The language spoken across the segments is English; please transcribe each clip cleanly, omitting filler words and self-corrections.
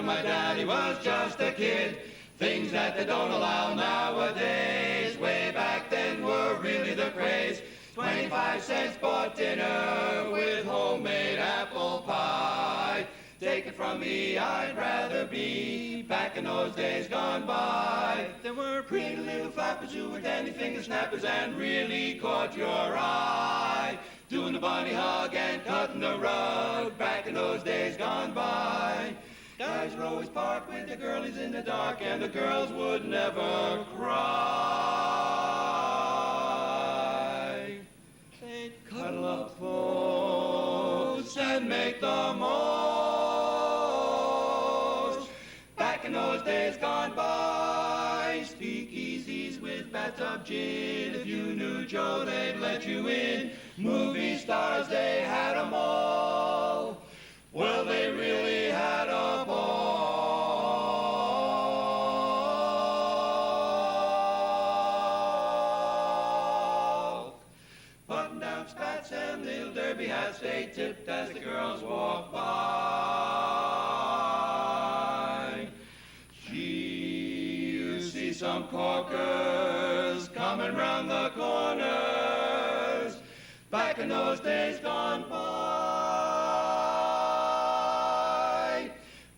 my daddy was just a kid. Things that they don't allow nowadays, way back then were really the craze. 25 cents bought dinner with homemade apple pie. Take it from me, I'd rather be back in those days gone by. There were pretty little flappers who were dandy finger snappers and really caught your eye. Doing the bunny hug and cutting the rug back in those days gone by. Guys would always park with the girlies in the dark, and the girls would never cry. They'd cuddle up close and make the most. Back in those days gone by, speakeasies with bathtub gin. If you knew Joe, they'd let you in. Movie stars, they had 'em all. Well, they really had a ball. Button-down spats and little derby hats, they tipped as the girls walked by. Gee, you see some corkers coming round the corners. Back in those days gone by.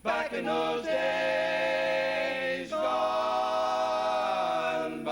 Back in those days gone by.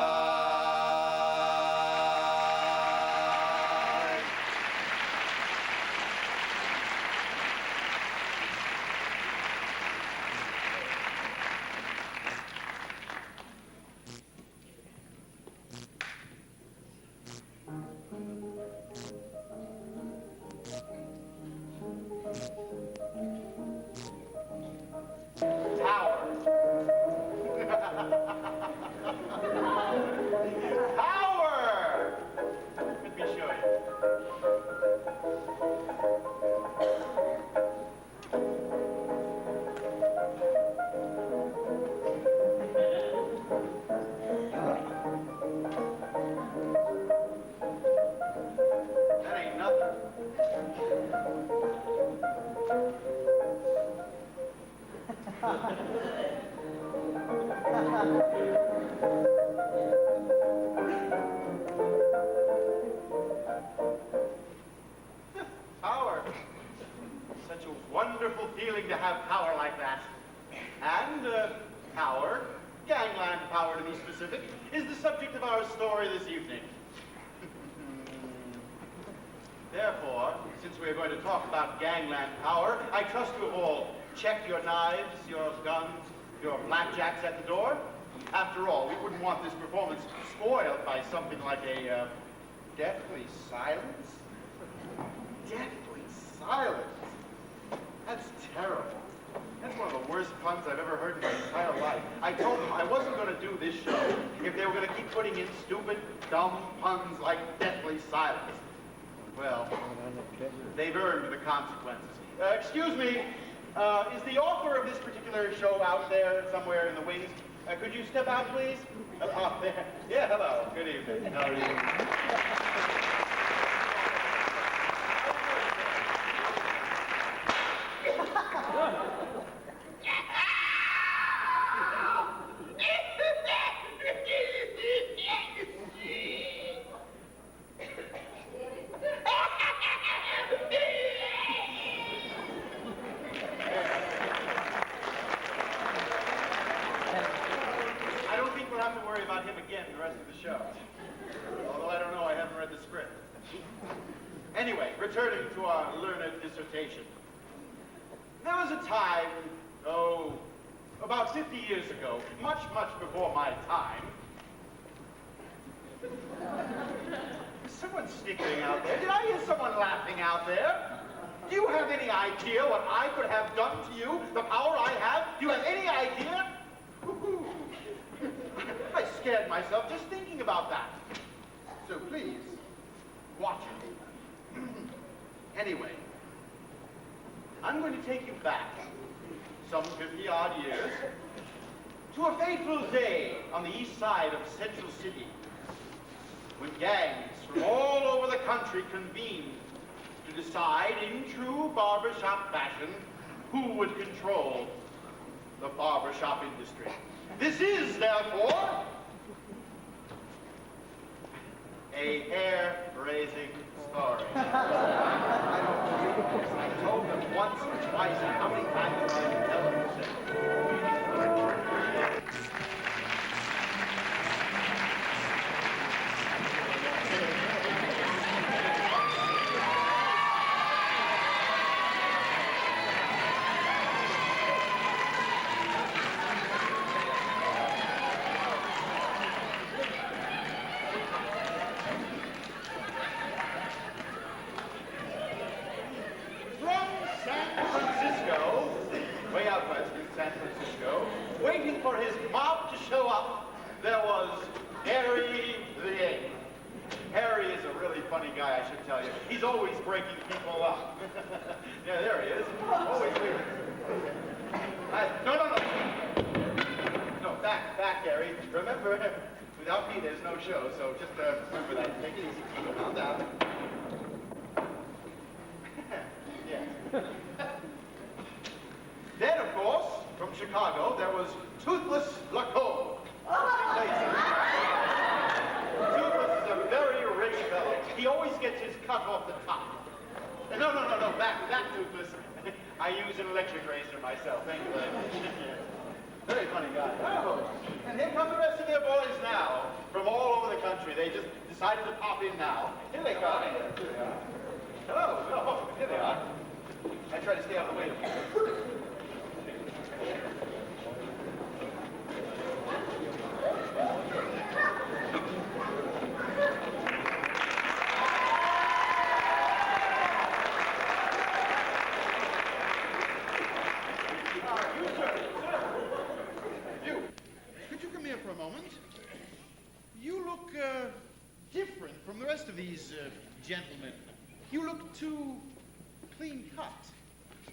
Power. Such a wonderful feeling to have power like that. And power, gangland power to be specific, is the subject of our story this evening. Therefore, since we are going to talk about gangland power, I trust you have all checked your knives, your guns, your blackjacks at the door. After all, we wouldn't want this performance spoiled by something like a deathly silence. Deathly silence. That's terrible. That's one of the worst puns I've ever heard in my entire life. I told them I wasn't going to do this show if they were going to keep putting in stupid, dumb puns like deathly silence. Well, they've earned the consequences. Excuse me, is the author of this particular show out there somewhere in the wings? Could you step out, please? Oh, there. Yeah, hello. Good evening. How are you? Anyway, returning to our learned dissertation. There was a time, about 50 years ago, much, much before my time. Is someone snickering out there? Did I hear someone laughing out there? Do you have any idea what I could have done to you? The power I have? Do you have any idea? I scared myself just thinking about that. So please, watch it. Anyway, I'm going to take you back some 50-odd years to a fateful day on the east side of Central City when gangs from all over the country convened to decide in true barbershop fashion who would control the barbershop industry. This is, therefore, a hair-raising story. I told them once or twice, and how many times do I tell them this? Waiting for his mob to show up, there was Harry the Ape. Harry is a really funny guy, I should tell you. He's always breaking people up. Yeah, there he is. Always waiting. No. No, back, Harry. Remember, without me, there's no show, so just remember that. Take it easy. Calm down. Yes. Then, of course, from Chicago, there was Toothless Lacombe. Toothless is a very rich fellow. He always gets his cut off the top. No, back, Toothless. I use an electric razor myself. Thank you very much. Very funny guy. Oh, and here come the rest of their boys now, from all over the country. They just decided to pop in now. Here they come. Hello. Oh, here they are. I try to stay out of the way. For a moment. You look different from the rest of these gentlemen. You look too clean cut.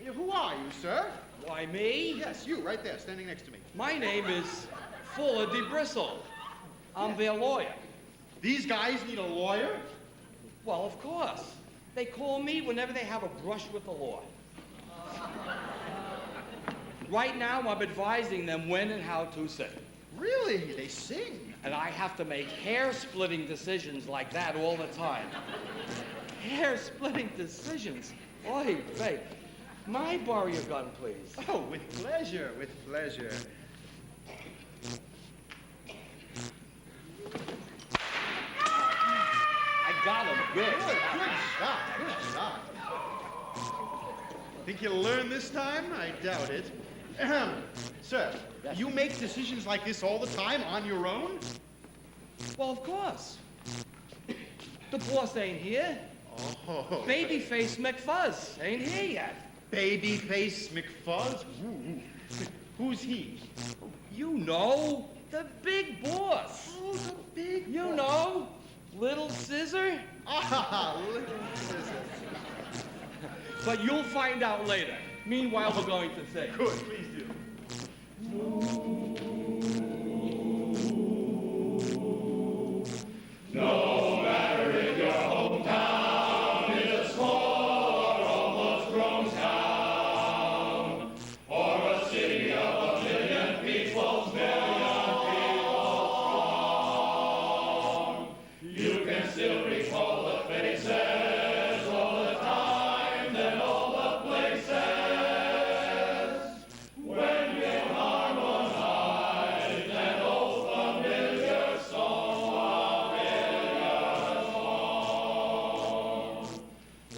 Who are you, sir? Why, me? Yes, you, right there, standing next to me. My name is Fuller de Bristle. I'm their lawyer. These guys need a lawyer? Well, of course. They call me whenever they have a brush with the law. Right now, I'm advising them when and how to sing. Really? They sing? And I have to make hair-splitting decisions like that all the time. Hair-splitting decisions? Oy vey. May I borrow your gun, please? Oh, with pleasure, with pleasure. I got him good. Good shot. Think you'll learn this time? I doubt it. Sir, you make decisions like this all the time on your own? Well, of course. The boss ain't here. Oh. Babyface McFuzz ain't here yet. Babyface McFuzz? Ooh. Who's he? You know, the big boss. Oh, the big You boss. know, Little Scissor. Ah, Little Scissor. But you'll find out later. Meanwhile, we're going to sing. Good, please do. No matter if your hometown is a small or almost grown town, or a city of a million people strong, you can still recall the faces all the time and all the places when you harmonize an old familiar song.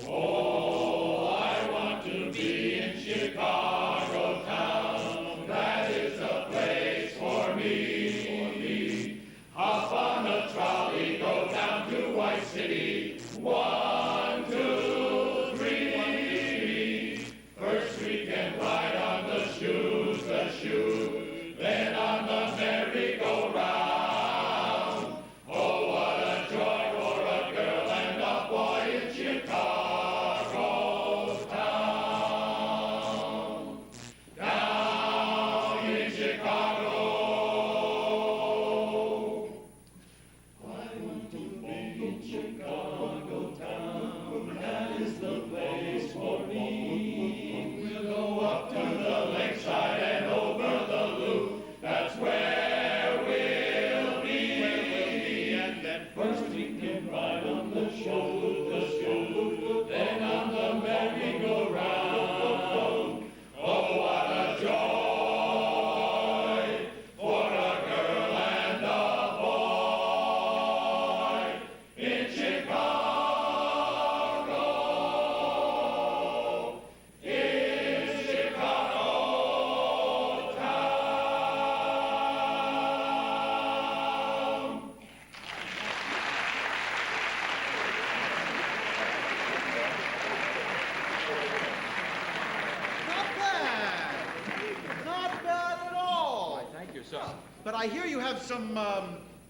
Oh, I want to be in Chicago town. That is the place for me. Hop on a trolley, go down to White City. 1, 2, 3. First we can ride on the shoes, then on the merry-go-round. Oh, what a joy for a girl and a boy in Chicago town. Down in Chicago. I want to be in Chicago town. That is the place for me. We'll go up to the lakeside and over But I hear you have some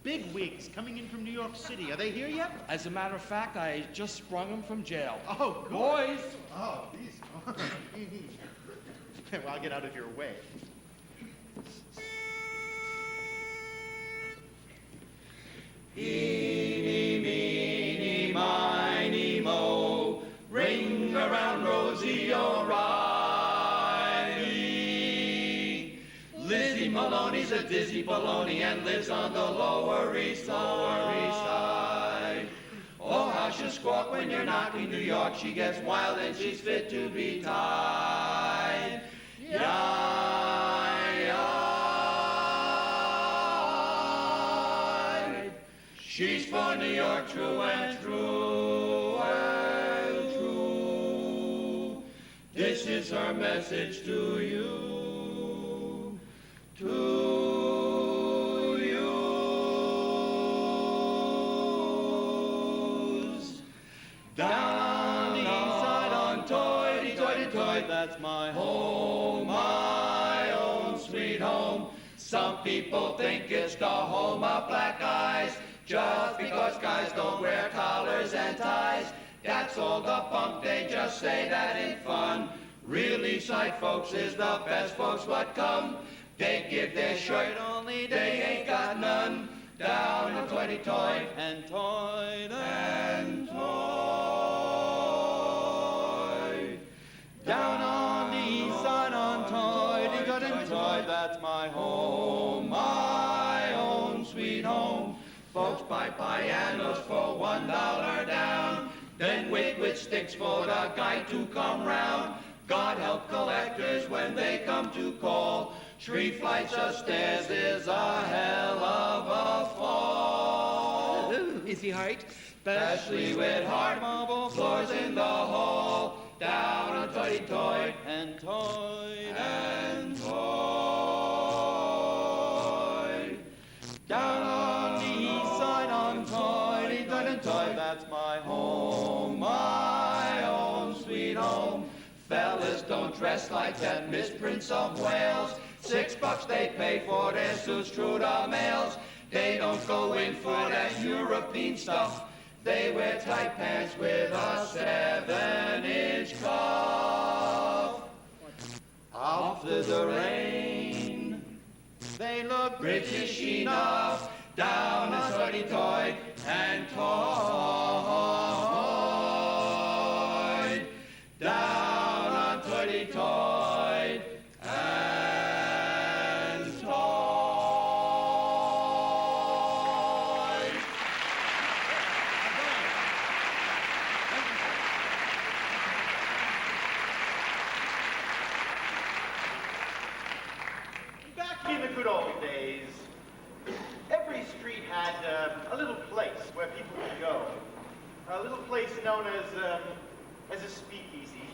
big wigs coming in from New York City. Are they here yet? As a matter of fact, I just sprung them from jail. Oh, good. Boys! Oh, these. Well, I'll get out of your way. Eeny, meeny, miny, mo, ring around Rosie O'Reilly. Lizzie Maloney's a dizzy baloney and lives on the Lower East Side. Oh, how she'll squawk when you're knocking New York. She gets wild and she's fit to be tied. She's for New York, true and true and true. This is her message to you, to yous. Down the east side on Toity, that's my home, my own sweet home. Some people think it's the home of black eyes, just because guys don't wear collars and ties. That's all the bunk, they just say that in fun. Really side folks is the best folks what come. They give their shirt, only they ain't got none. Down on Toity and Toy and Toy. Down on the east side on Toity and Toy, that's my home, my own sweet home. Folks buy pianos for $1 down, then wait with sticks for the guy to come round. God help collectors when they come to call. 3 flights of stairs is a hell of a fall. Is he hurt? Especially with hard marble floors in the hall. Down on Toity and Toy and Toy. Down on the east side on Toity and Toy, that's my home, my own sweet home. Fellas don't dress like that Miss Prince of Wales. $6 they pay for their suits, true to males. They don't go in for that European stuff. They wear tight pants with a 7-inch cuff. After the rain, they look British enough. Down in Toity and Toy. Down on Toity and Toy. Back in the good old days, every street had a little place where people could go. A little place known as a speakeasy.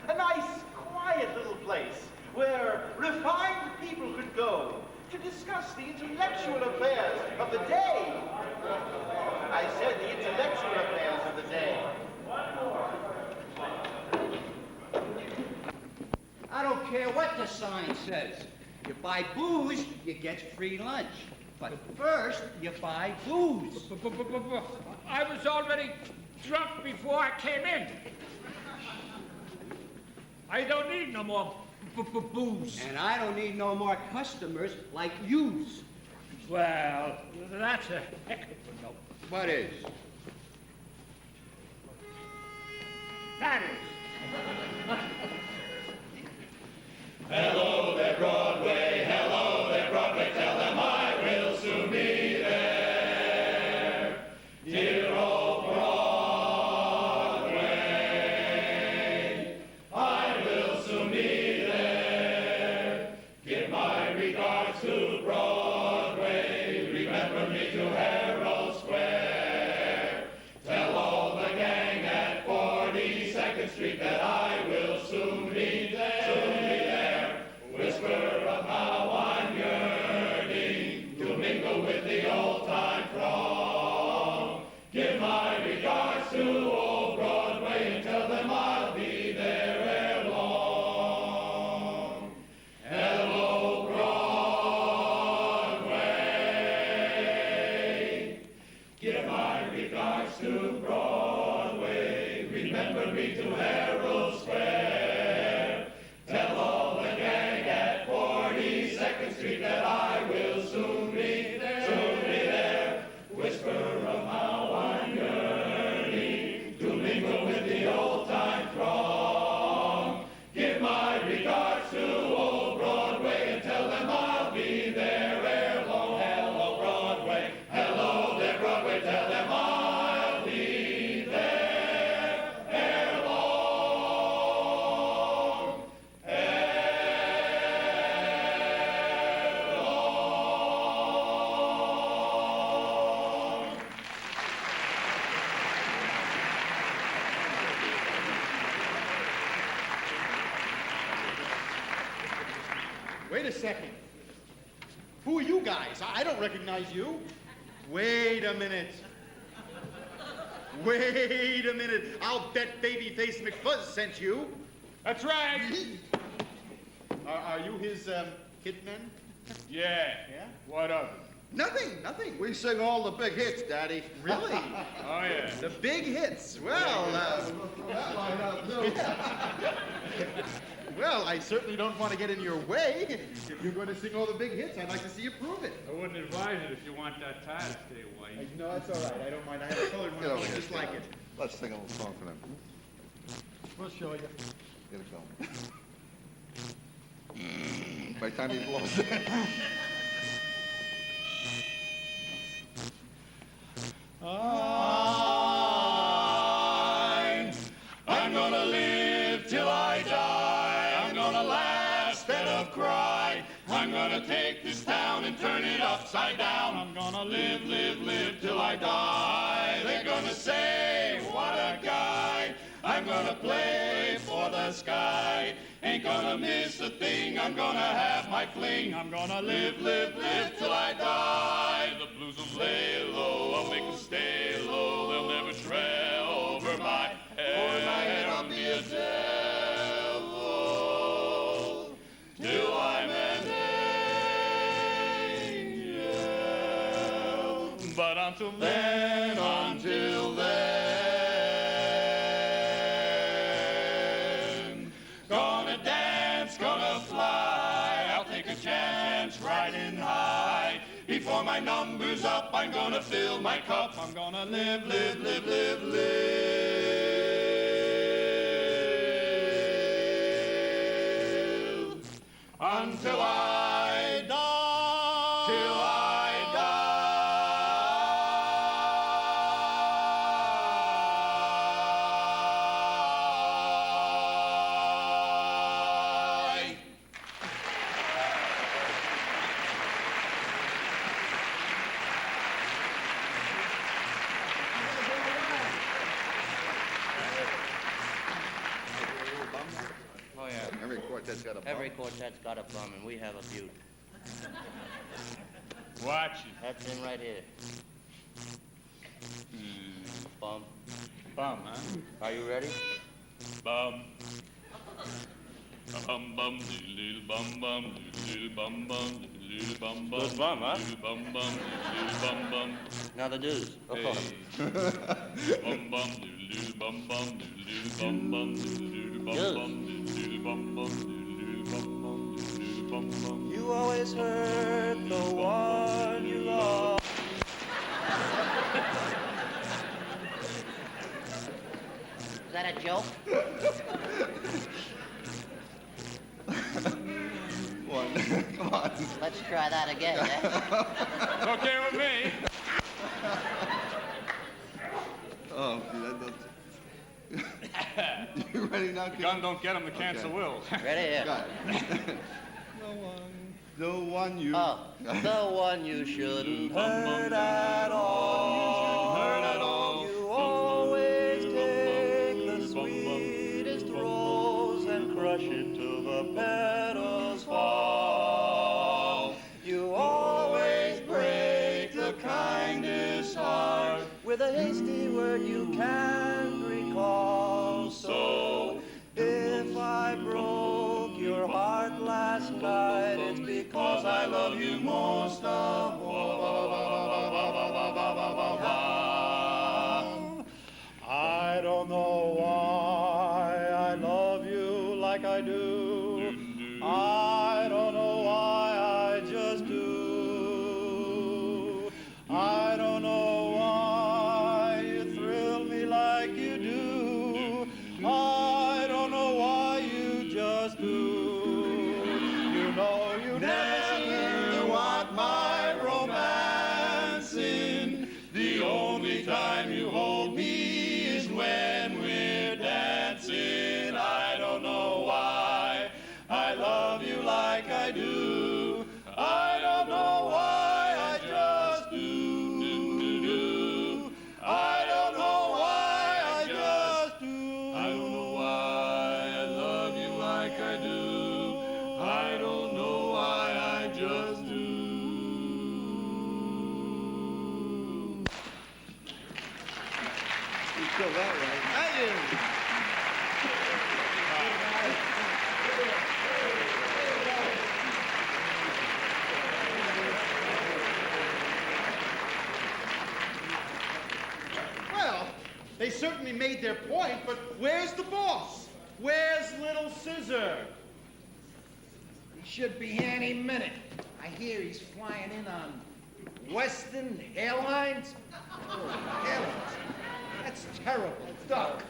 A nice, quiet little place where refined people could go to discuss the intellectual affairs of the day. I said the intellectual affairs of the day. I don't care what the sign says. You buy booze, you get free lunch. But first, you buy booze. I was already drunk before I came in. I don't need no more booze. And I don't need no more customers like yous. Well, that's a heck of a note. What is? That is. Hello there, Broadway, hello there, Broadway, tell them I will soon be there. Dear old Broadway, I will soon be there. Give my regards to Broadway, remember me to Herald Square. Tell all the gang at 42nd Street that I will soon Wait a second. Who are you guys? I don't recognize you. Wait a minute. Wait a minute. I'll bet Babyface McFuzz sent you. That's right. Are you his hitmen? Yeah. Yeah? What of it? Nothing. We sing all the big hits, Daddy. Really? Oh, yeah. The big hits. Well, well, I certainly don't want to get in your way. If you're going to sing all the big hits, I'd like to see you prove it. I wouldn't advise it if you want that tie to stay away. No, that's all right. I don't mind. I have a colored one. Get over here, Just like it. Let's sing a little song for them. We'll show you. Get it going. By the time he blows. I'm gonna live till I die. I'm gonna laugh instead of cry. I'm gonna take this town and turn it upside down. I'm gonna live till I die. They're gonna say, what a guy. I'm gonna play for the sky. Ain't gonna miss a thing. I'm gonna have my fling. I'm gonna live till I die. The blues will lay low. I'll make them stay low. They'll never trail over my head. Over my head I'll be a devil till I'm an angel. But until then, gonna dance, gonna fly. I'll take a chance riding high. Before my number's up, I'm gonna fill my cup. I'm gonna live until I die. Till I die. Oh, yeah. Every quartet's got a bum. Every quartet's got a bum, and we have a beaut. Watch it. That's him right here. Bum. Bum, huh? Are you ready? Bum. Bum bum little bum bum little bum bum little bum bum. Good bum, huh? Little bum bum little bum bum. Now the dues. Hey. Bum bum little bum bum little bum bum little bum bum little bum bum little bum bum little bum bum. You always hurt the one you love. Is that a joke? Come on. Let's try that again, eh? It's okay with me. Oh, see, that does. You ready now, kid? Gun don't get him to cancel Okay. wills. Ready? Here. Got it. The one you... Oh, the one you shouldn't hurt at all. You always take the sweetest rose and crush it till the petals fall. You always break the kindest heart with a hasty word you can't recall. So if I broke your heart last night, it's because I love you most of all. I don't know why I love you like I do. I don't know why I just do. I don't know why you thrill me like you do. I don't know why you just do. You know you never want my romancing. The only time you hold me is when we're dancing. I don't know why I love you like I do. I don't know why I just do. I don't know why I just do. I don't know why I love you like I do. I don't know why still that way. Thank you. Well, they certainly made their point, but where's the boss? Where's little Scissor? He should be here any minute. I hear he's flying in on Western Airlines. Oh, Airlines. That's terrible. Duck.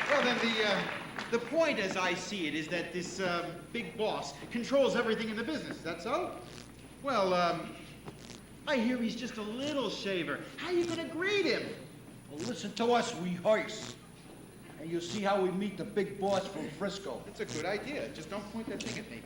Well, then, the point, as I see it, is that this big boss controls everything in the business. That's so? Well, I hear he's just a little shaver. How you gonna greet him? Well, listen to us rehearse. And you'll see how we meet the big boss from Frisco. That's a good idea. Just don't point that thing at me.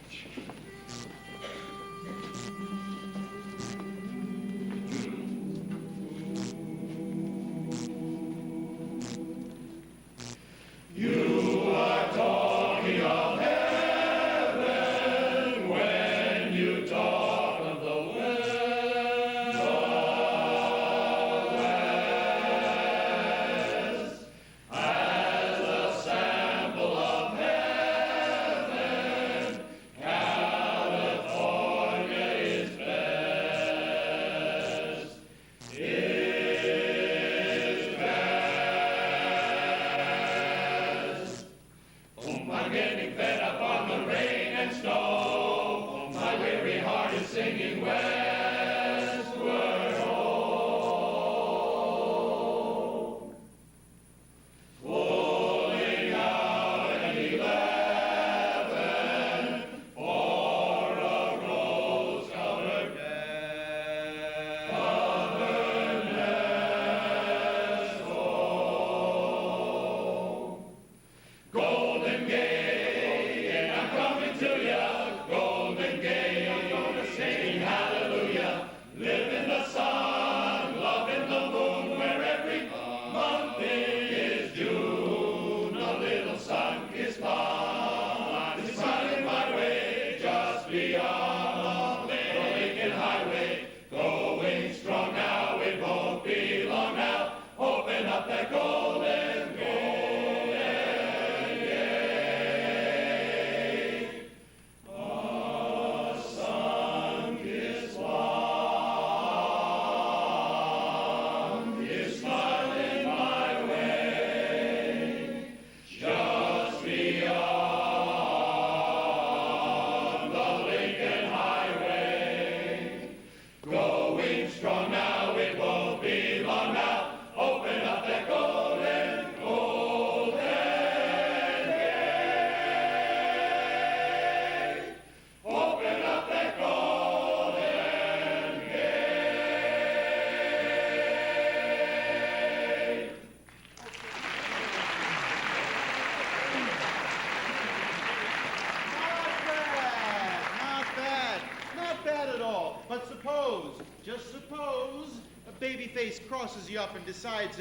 Just suppose a babyface crosses you up and decides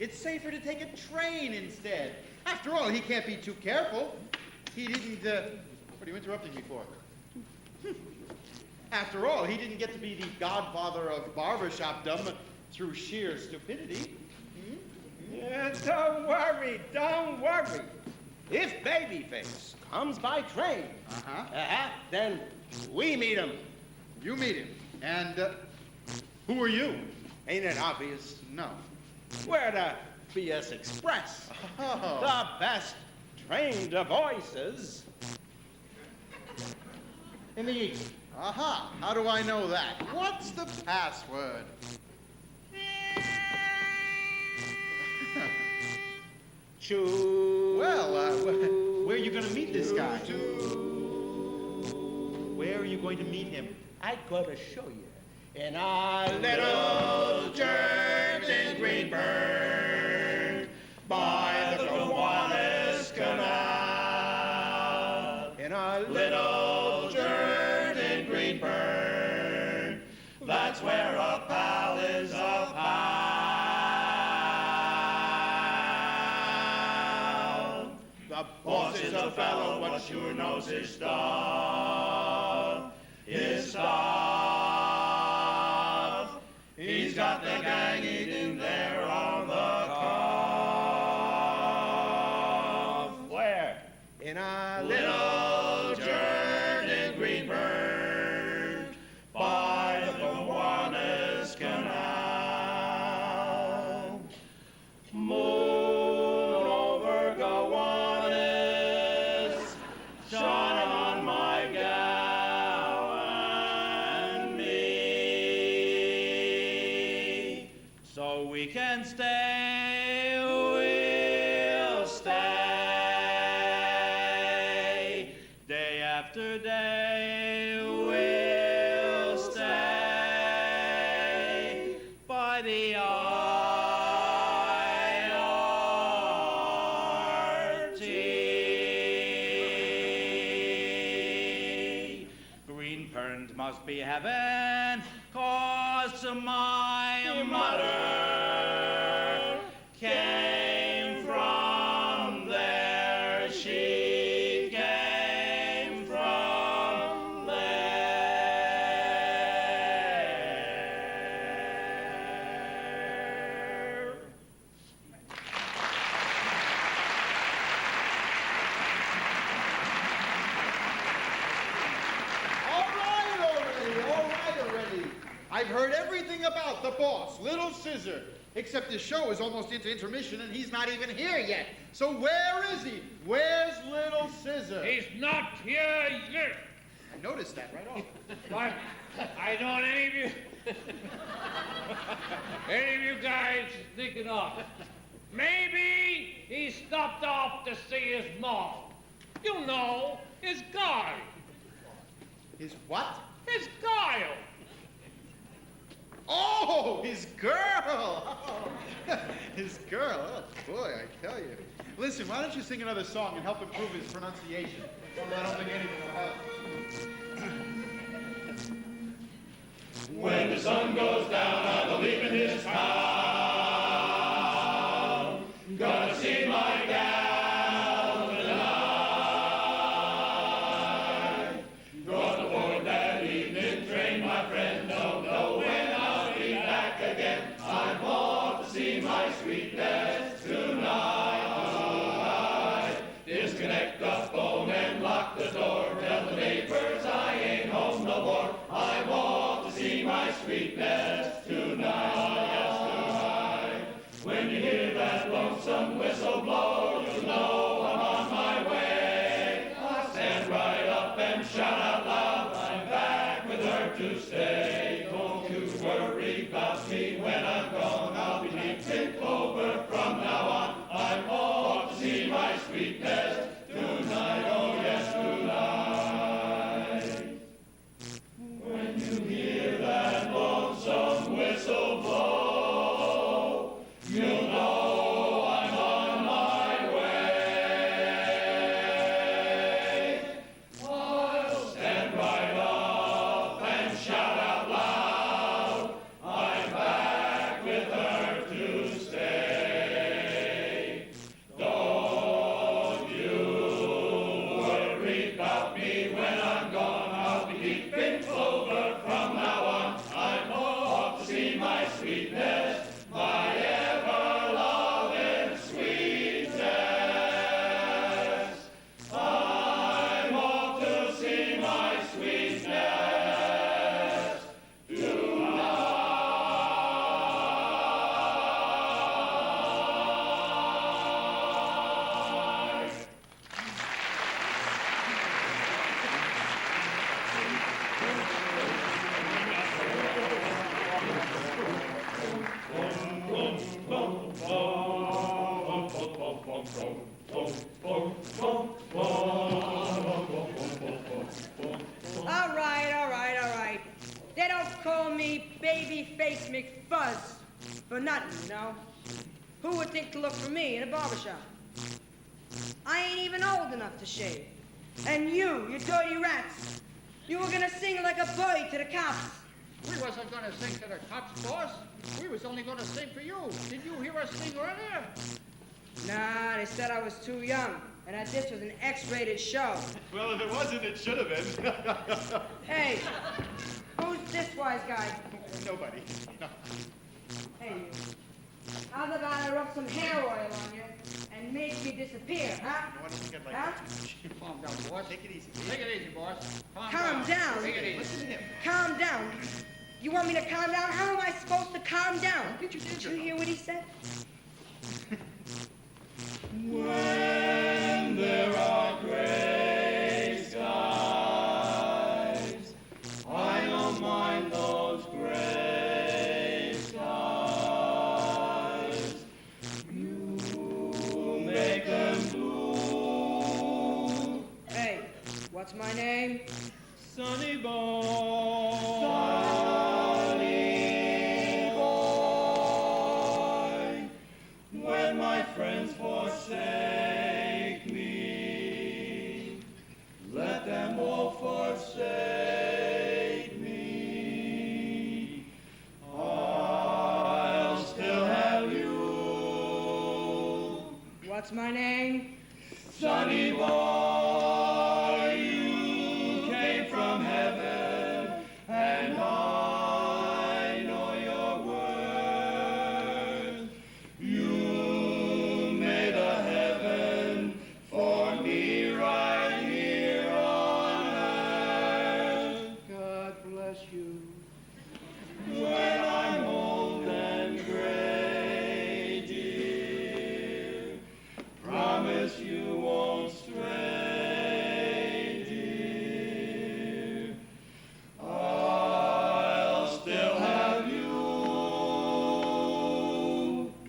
it's safer to take a train instead. After all, he can't be too careful. He didn't, what are you interrupting me for? After all, he didn't get to be the godfather of barbershop dumb through sheer stupidity. Yeah, don't worry. If Babyface comes by train, then we meet him. You meet him. And who are you? Ain't it obvious? No. We're the BS Express. Oh. The best trained voices in the East. Aha. How do I know that? What's the password? Choo. Well, where are you going to meet this guy? Where are you going to meet him? I gotta show you. In our little church in Greenburn, by the Gowanus Canal. In our little church in Greenburn, that's where a pal is a pal. The boss is a fellow what sure knows his stuff. His stuff. He's got the gang eating there on the cuff. Where? In a little church in Greenburn, by the Gowanus Canal. Moon over Gowanus, shine on my gal and me. So we can stay, we'll stay. Day after day, we'll stay by the IRT. Greenburns must be heaven, 'cause my mother came from there. She came from there. All right already. I've heard everything about the boss, Little Scissor. Except the show is almost into intermission and he's not even here yet. So where is he? Where's Little Scissor? He's not here yet. I noticed that right off. But I don't any of you guys thinking of. Maybe he stopped off to see his mom. You know, his guy. His what? His guile. Oh, his girl! Oh, his girl. Oh, boy, I tell you. Listen, why don't you sing another song and help improve his pronunciation? I don't think anything will help. When the sun goes down, I believe in his town. Gonna see my gal tonight. Gonna board that evening train, my friend. Don't know when I'll be back again. I'm off to see my sweetness tonight. Disconnect the phone and lock the door. Tell the neighbors I ain't home no more. I'm off to see my sweetness tonight. Yes, tonight. When you hear that lonesome whistle blow, you'll know I'm on my way. I'll stand right up and shout out loud, I'm back with her to stay. Don't you worry about me when I'm gone. I'll be deep in clover from now on. I'm off to see my sweetness tonight. Oh, yes, tonight. When you hear that lonesome whistle blow, you'll know I'm on my way. I'll stand right up and shout out loud, I'm back with her to stay. Don't you worry about me when I'm gone. I'll be deep in clover from now on. I'm off to see my sweetness, my ever-loving sweetness. I'm off to see my sweetness tonight. All right. baby-faced McFuzz for nothing, you know? Who would think to look for me in a barbershop? I ain't even old enough to shave. And you dirty rats, you were gonna sing like a bird to the cops. We wasn't gonna sing to the cops, boss. We was only gonna sing for you. Did you hear us sing earlier? Nah, they said I was too young, and that this was an X-rated show. Well, if it wasn't, it should have been. Hey, who's this wise guy? Nobody. Hey, you. How's about I rub some hair oil on you and make you disappear, huh? You want to get like Huh? Calm down, boss. Take it easy. Take it easy, boss. Calm down. Take it easy. Listen to him. Calm down. You want me to calm down? How am I supposed to calm down? Did you Did you hear what he said? When there are gray skies, I don't mind those gray skies. You make them blue. Hey, what's my name? Sunny boy. Sunny boy. When my friends forsake me, let them all forsake me. I'll still have you. What's my name? Sunny boy, you came from heaven, and I know your worth. You made a heaven for me right here on earth. God bless you. When I'm old and gray, dear, promise you won't stray, dear. I'll still have you.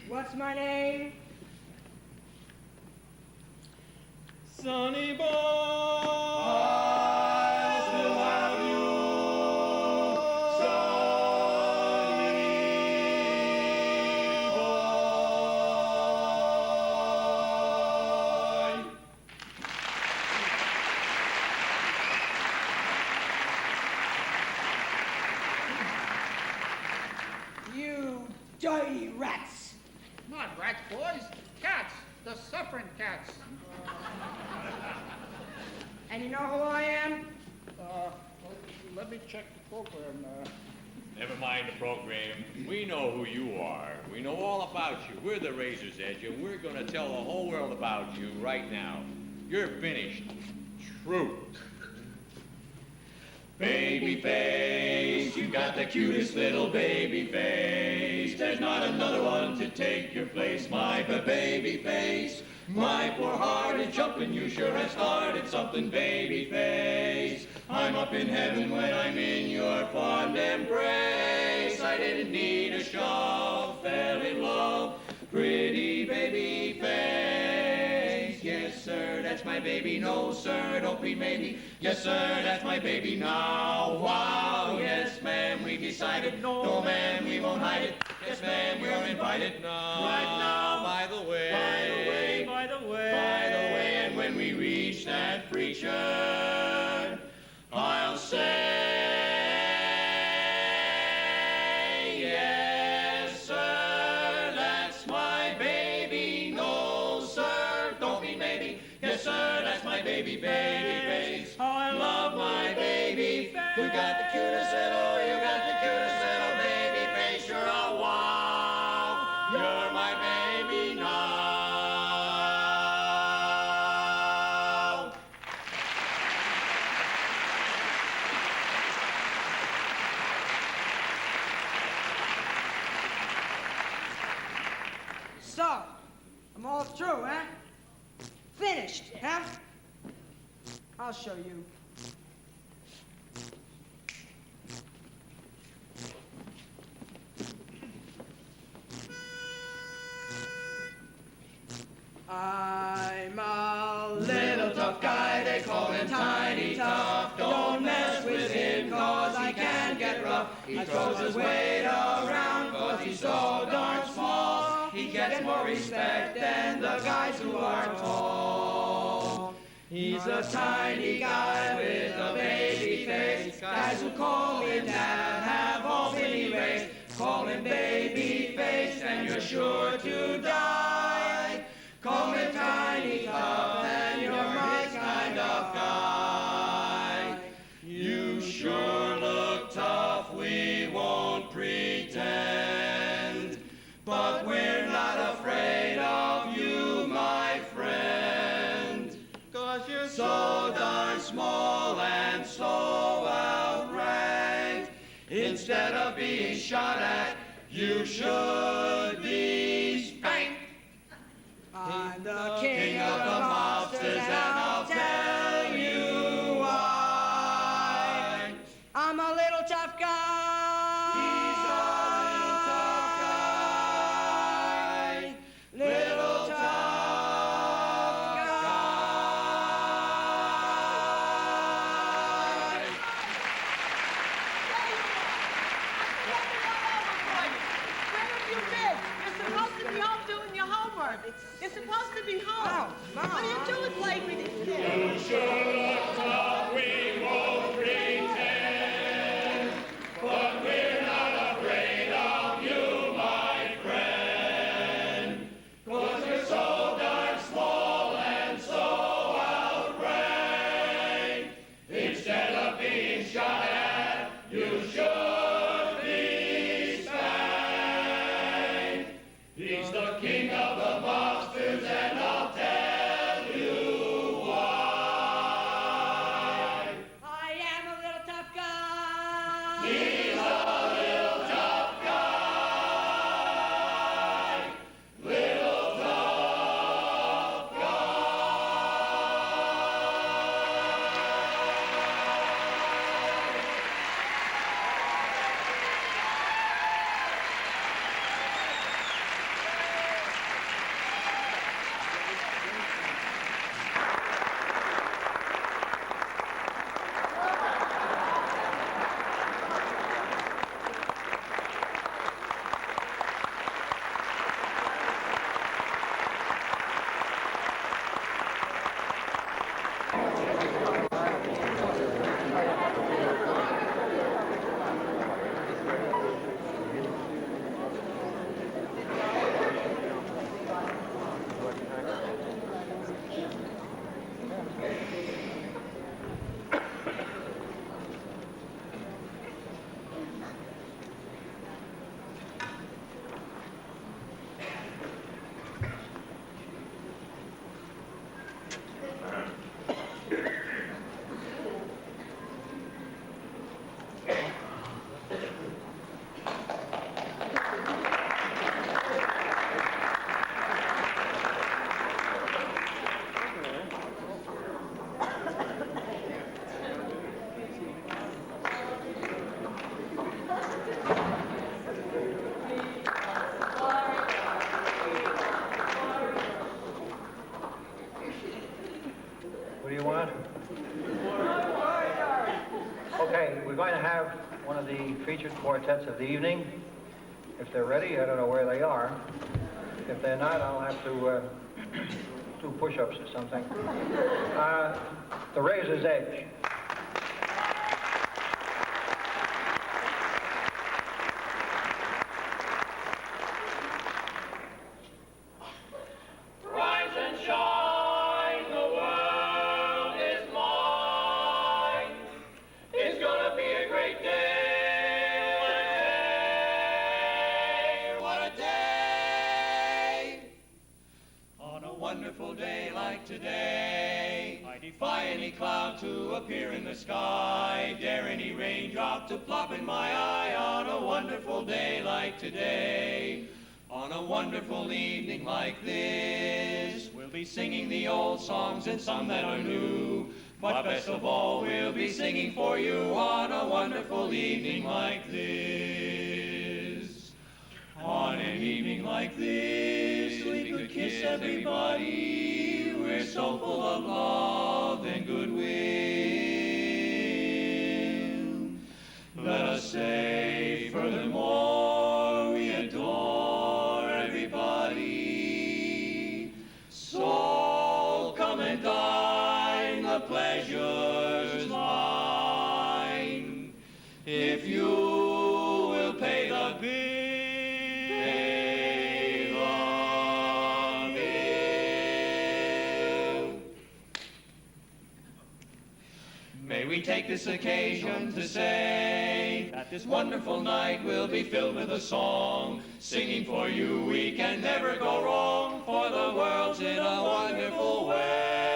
What's my name? Sunny boy, I'll still have you. Sunny boy. You dirty rats. Not rats, boys. Cats. The suffering cats. And you know who I am? Well, let me check the program. Never mind the program. We know who you are. We know all about you. We're the Razor's Edge, and we're going to tell the whole world about you right now. You're finished. Truth. Baby face, you got the cutest little baby face. There's not another one to take your place, my baby face. My poor heart is jumping, you sure have started something, baby face. I'm up in heaven when I'm in your fond embrace. I didn't need a shove, fell in love, pretty baby face. Yes, sir, that's my baby. No, sir, don't be maybe. Yes, sir, that's my baby now. Wow, yes, ma'am, we decided. No, ma'am, we won't hide it. Yes, ma'am, we're invited now. Right now. By the way. And when we reach that preacher, I'll say, yes, sir, that's my baby. No, sir, don't be maybe. Yes, sir, that's my baby, baby face. I love my baby. You got the cutest little baby face. You're a wow. You're my baby now. So, I'm all through, huh? Finished, huh? I'll show you. I'm a little tough guy, they call him Tiny Tough. Don't mess with him, cause I can get rough. tough. He throws his weight around 'cause he's so darn small. He gets more respect than the guys who are tall. He's a tiny guy with a baby face. Guys who call him dad have all been erased. Call him baby face and you're sure to die. Call him tiny tough and you're my kind of guy. You sure look tough, we won't pretend. But we're not afraid of you, my friend. 'Cause you're so darn small and so outranked. Instead of being shot at, you should be spanked. I'm the king of the mobsters and I'll tell you why. I'm a little tough guy. He's a little tough guy. Little tough guy. Where have you been? You're supposed to be home doing your homework. You're supposed to be home. What are you doing playing with these kids? You sure look tough, we won't pretend. But we're not afraid of you, my friend. 'Cause you're so darn small and so outranked. Instead of being shot at, you should be spanked. He's the king of the mobsters and I'll tell you why. I am a little tough guy. He's a little tough guy. Little tough guy. What do you want? Okay, we're going to have one of the featured quartets of the evening. If they're ready, I don't know where they are. If they're not, I'll have to do push-ups or something. The Razor's Edge. Rise and shine, the world is mine. It's gonna be a great day. What a day! On a wonderful day like today, I defy any cloud to appear in the sky. Dare any raindrop to plop in my eye. On a wonderful day like today. On a wonderful evening like this, we'll be singing the old songs and some that are new. But best of all, we'll be singing for you on a wonderful evening like this. On an evening like this, we could kiss everybody. We're so full of love and goodwill. Let us us say. Furthermore, we adore everybody. So come and dine, the pleasure's mine. If you will pay the bill, may we take this occasion to say that this wonderful night will be filled with a song. Singing for you, we can never go wrong, for the world's in a wonderful way.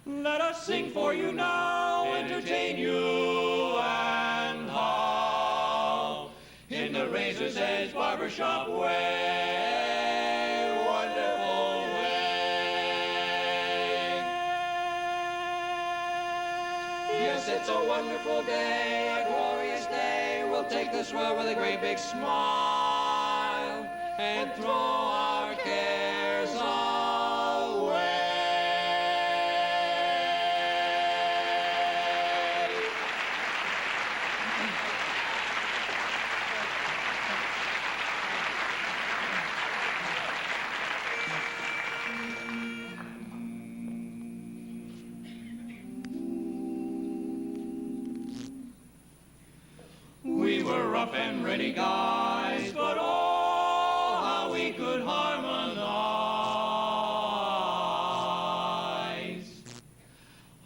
Let us sing for you now, entertain you, and how in the Razor's Edge Barbershop way. Yes, it's a wonderful day, a glorious day. We'll take this world with a great big smile and throw our cares away. We were rough and ready guys, but oh, how we could harmonize.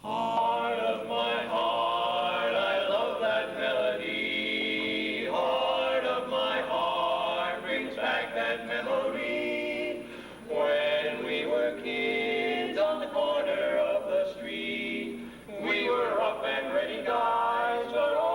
Heart of my heart, I love that melody. Heart of my heart brings back that memory. When we were kids on the corner of the street, we were rough and ready guys, but oh,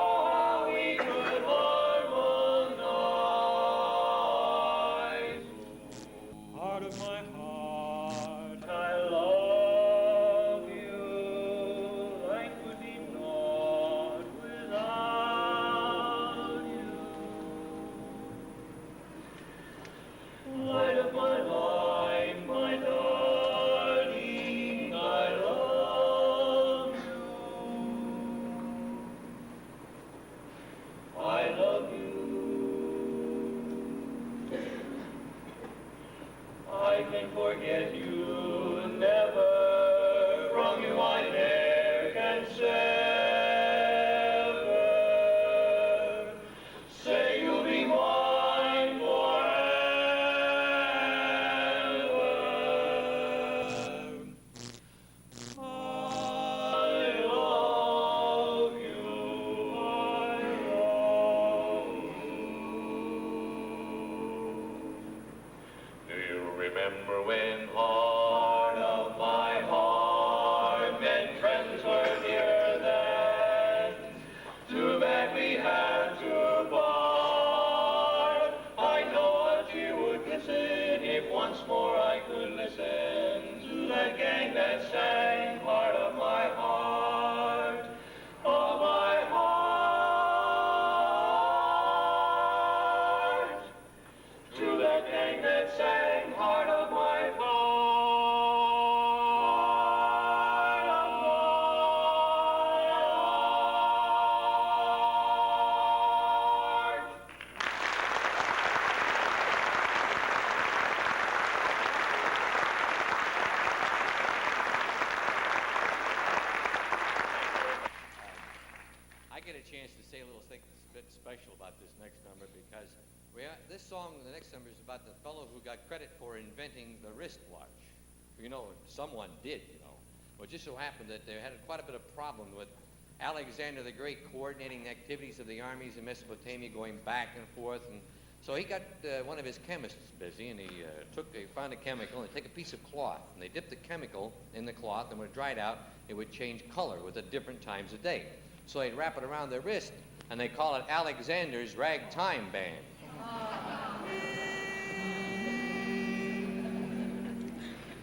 forget you, never, from you I ne'er can sever. Say you'll be mine forever. I love you, I love you. Do you remember when, heart of my heart, men friends were nearer then? Too bad we had to part. I know that you would listen if once more I could listen to that gang that sang Heart of my heart, of my heart. To that gang that sang Heart of my heart, of my heart. I get a chance to say a little thing that's a bit special about this next number because this song, the next number, is about the fellow who got credit for inventing the wristwatch. You know, someone did, you know. Well, it just so happened that they had quite a bit of problem with Alexander the Great coordinating the activities of the armies in Mesopotamia, going back and forth, and so he got one of his chemists busy, and he found a chemical, and they take a piece of cloth, and they dip the chemical in the cloth, and when it dried out, it would change color with the different times of day. So they'd wrap it around their wrist, and they call it Alexander's Ragtime Band.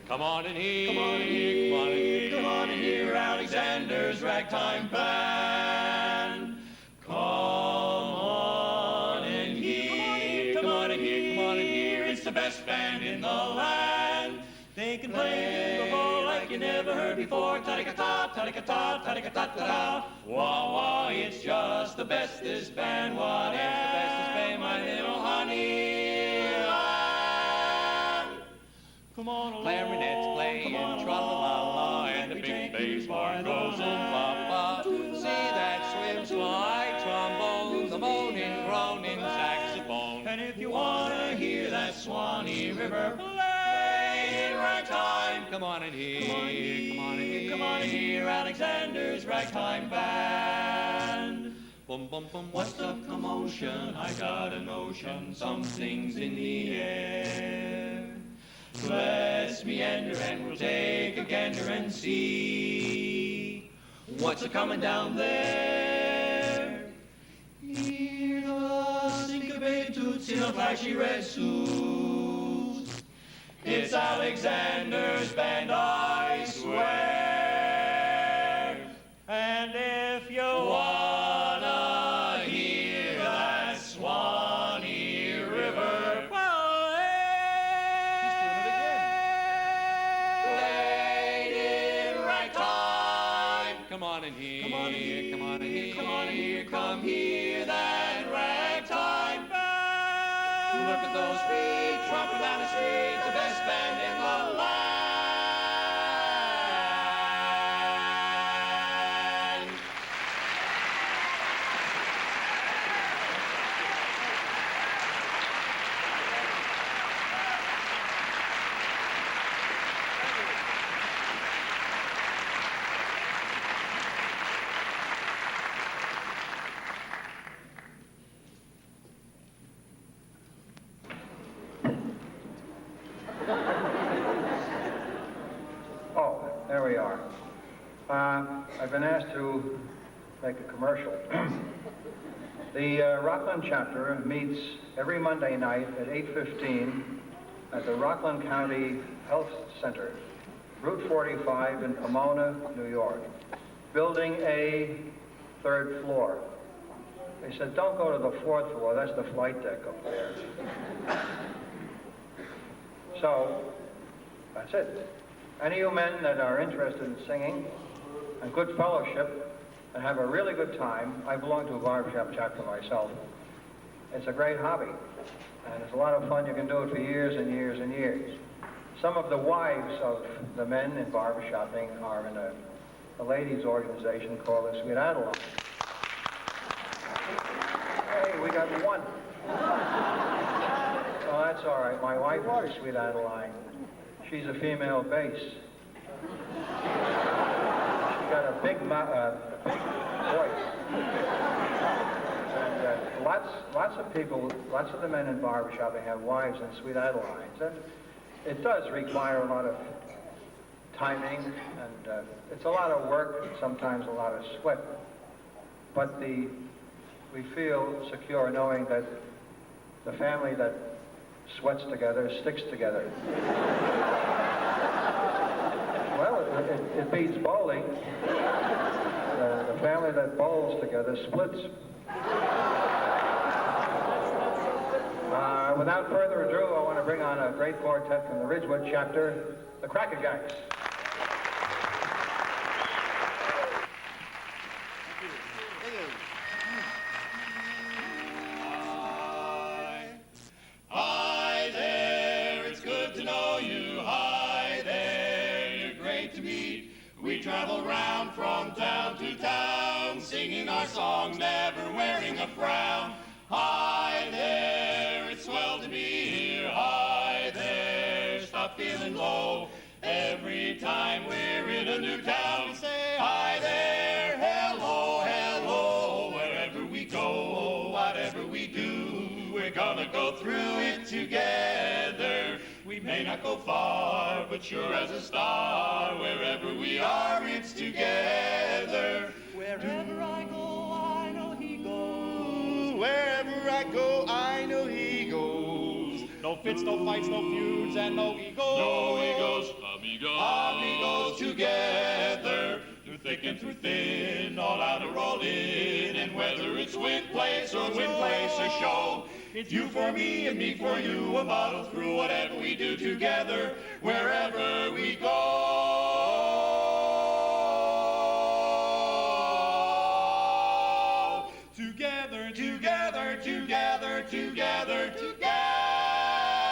Come on in here, come on in here, come on in here, come on in here, Alexander's Ragtime Band. Come on in here, come on in here, come on in here, it's the best band in the land. They can play beautiful like you never heard before. Ta-da-ka-ta, ta-da-ka-ta, ta-da-ka-ta-ta-da. Wah-wah, it's just the bestest band. What is the bestest band, my little honey lamb? Come on along, clarinets playing tra-la-la-la, and the big bass part goes um-ba-ba. See that swim slide trombone, the moaning, groaning saxophone. And if you wanna hear that Swanee River play in ragtime, come on and hear, come on and hear, come on and hear Alexander's ragtime band. Bum bum bum, what's the commotion? I got a notion, something's in the air. Let's meander and we'll take a gander and see what's a-coming down there. Hear the syncopated toots in a flashy red suit. It's Alexander's band, I swear. And if you wanna hear that Swanee River played in ragtime, come on and hear, come on and hear, come on and hear, come on and hear, come hear that ragtime band. Look at those feet tromping down the street, the best band in the land. Oh, there we are. I've been asked to make a commercial. The Rockland chapter meets every Monday night at 8:15 at the Rockland County Health Center, Route 45 in Pomona, New York. Building A, 3rd floor. They said, don't go to the 4th floor, that's the flight deck up there. So, that's it. Any of you men that are interested in singing and good fellowship and have a really good time, I belong to a barbershop chapter myself. It's a great hobby, and it's a lot of fun. You can do it for years and years and years. Some of the wives of the men in barbershopping are in a ladies' organization called the Sweet Adeline. Hey, we got one. Oh, that's all right. My wife is a Sweet Adeline. She's a female bass. She's got a big voice. And lots of people, lots of the men in barbershopping have wives and Sweet Adelines. And it does require a lot of timing, and it's a lot of work, and sometimes a lot of sweat. But we feel secure knowing that the family that sweats together sticks together. Well, it beats bowling. The family that bowls together splits. Without further ado, I want to bring on a great quartet from the Ridgewood chapter, the Crackerjacks. Hi there, it's good to know you. Hi there, you're great to meet. We travel round from town to town, singing our songs, never wearing a frown. Hi there, it's swell to be here. Hi there, stop feeling low. Every time we're in a new town, we say hi there, hello, hello. Wherever we go, whatever we do, we're gonna go through it together. We may not go far, but sure as a star. Wherever we are, it's together. Wherever I go, I know he goes. Wherever I go, I know he goes. No fits, no fights, no feuds, and no egos. No egos, amigos together. Through thick and through thin, all out or all in. And whether it's win place or show, It's you for me and me for you, a model through whatever we do together, wherever we go. Together, together, together, together, together.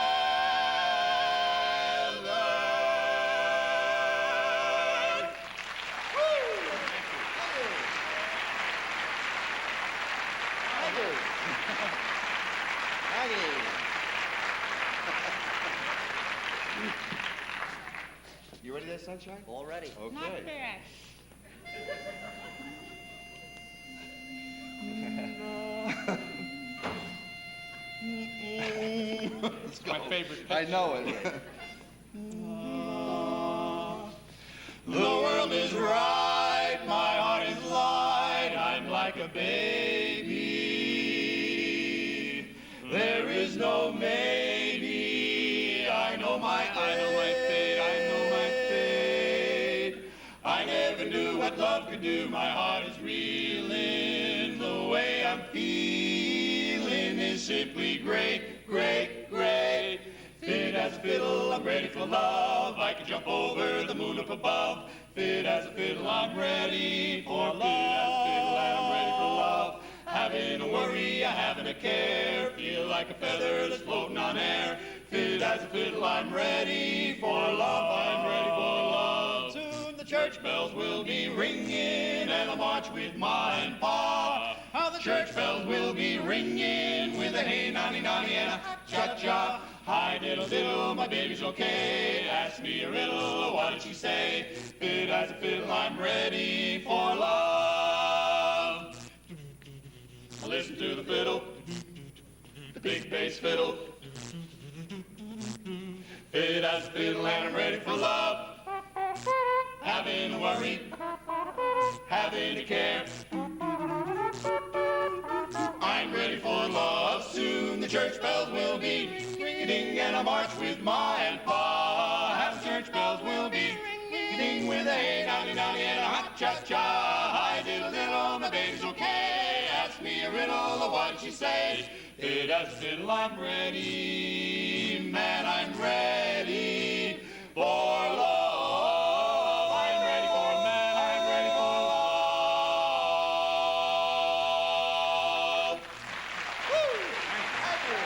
You ready there, Sunshine? All ready. Okay. Not bad. Let's go. My favorite I know it. The world is right, my heart is light, I'm like a baby. There is no maybe, I know my fate, I know my fate. I never knew what love could do, my heart is reeling. The way I'm feeling is simply great, great, great. Fit as a fiddle, I'm ready for love. I can jump over the moon up above. Fit as a fiddle, I'm ready for love. Fit as a fiddle, and I'm ready for love. Having a worry, I haven't a care. Feel like a feather that's floating on air. Fit as a fiddle, I'm ready for love. I'm ready for love. Soon the church bells will be ringing, and I'll march with Ma and Pa. How the church bells will be ringing with a hey nonny nonny and a cha-cha. Hi diddle diddle, my baby's okay. Ask me a riddle, what did she say? Fit as a fiddle, I'm ready for love. Listen to the fiddle, the big bass fiddle. Fit as a fiddle and I'm ready for love. Having a worry, having a care. I'm ready for love. Soon the church bells will be ringing, and I'll march with Ma and Pa. How the church bells will be ringing with a hey nonny nonny and a hot cha cha. Hi diddle diddle, my baby's okay. Ask me a riddle, what did she say? Fit as a fiddle, I'm ready. Man, I'm ready for love. I'm ready for man, I'm ready for love. Woo! Thank you.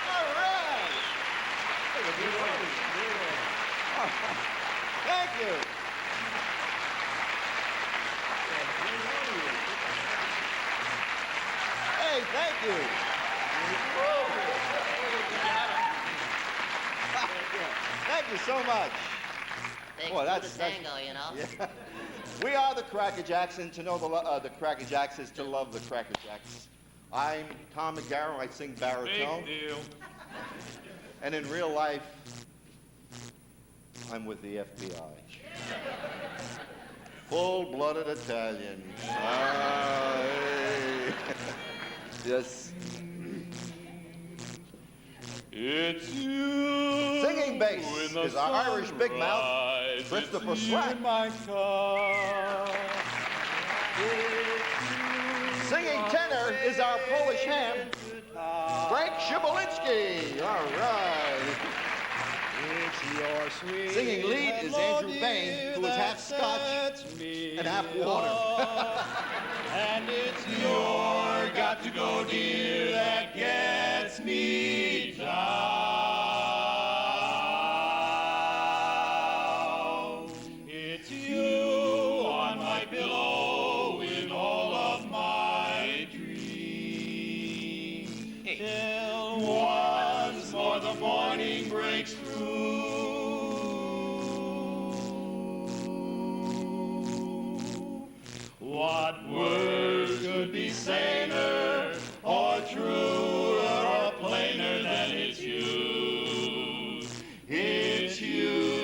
All right. Thank you. Hey, thank you. Thank you so much. Takes Boy, two that's- to that's- tango, you know. Yeah. We are the Cracker Jacks, and to know the Cracker Jacks is to love the Cracker Jacks. I'm Tom McGarrow. I sing baritone. Big deal. And in real life, I'm with the FBI. Full-blooded Italian. Ah, hey. Yes. It's you. Singing bass when the is our Irish big mouth, sunrise. Christopher It's you Slack. in my car. Singing tenor is our Polish ham, Frank Shibolinski. All right. Singing lead is Andrew Bain, who is half Scotch and half water. And it's your got to go dear that gets me down. It's you on my pillow in all of my dreams. Till once more the morning breaks through. What words could be saner or truer or plainer than it's you? It's you.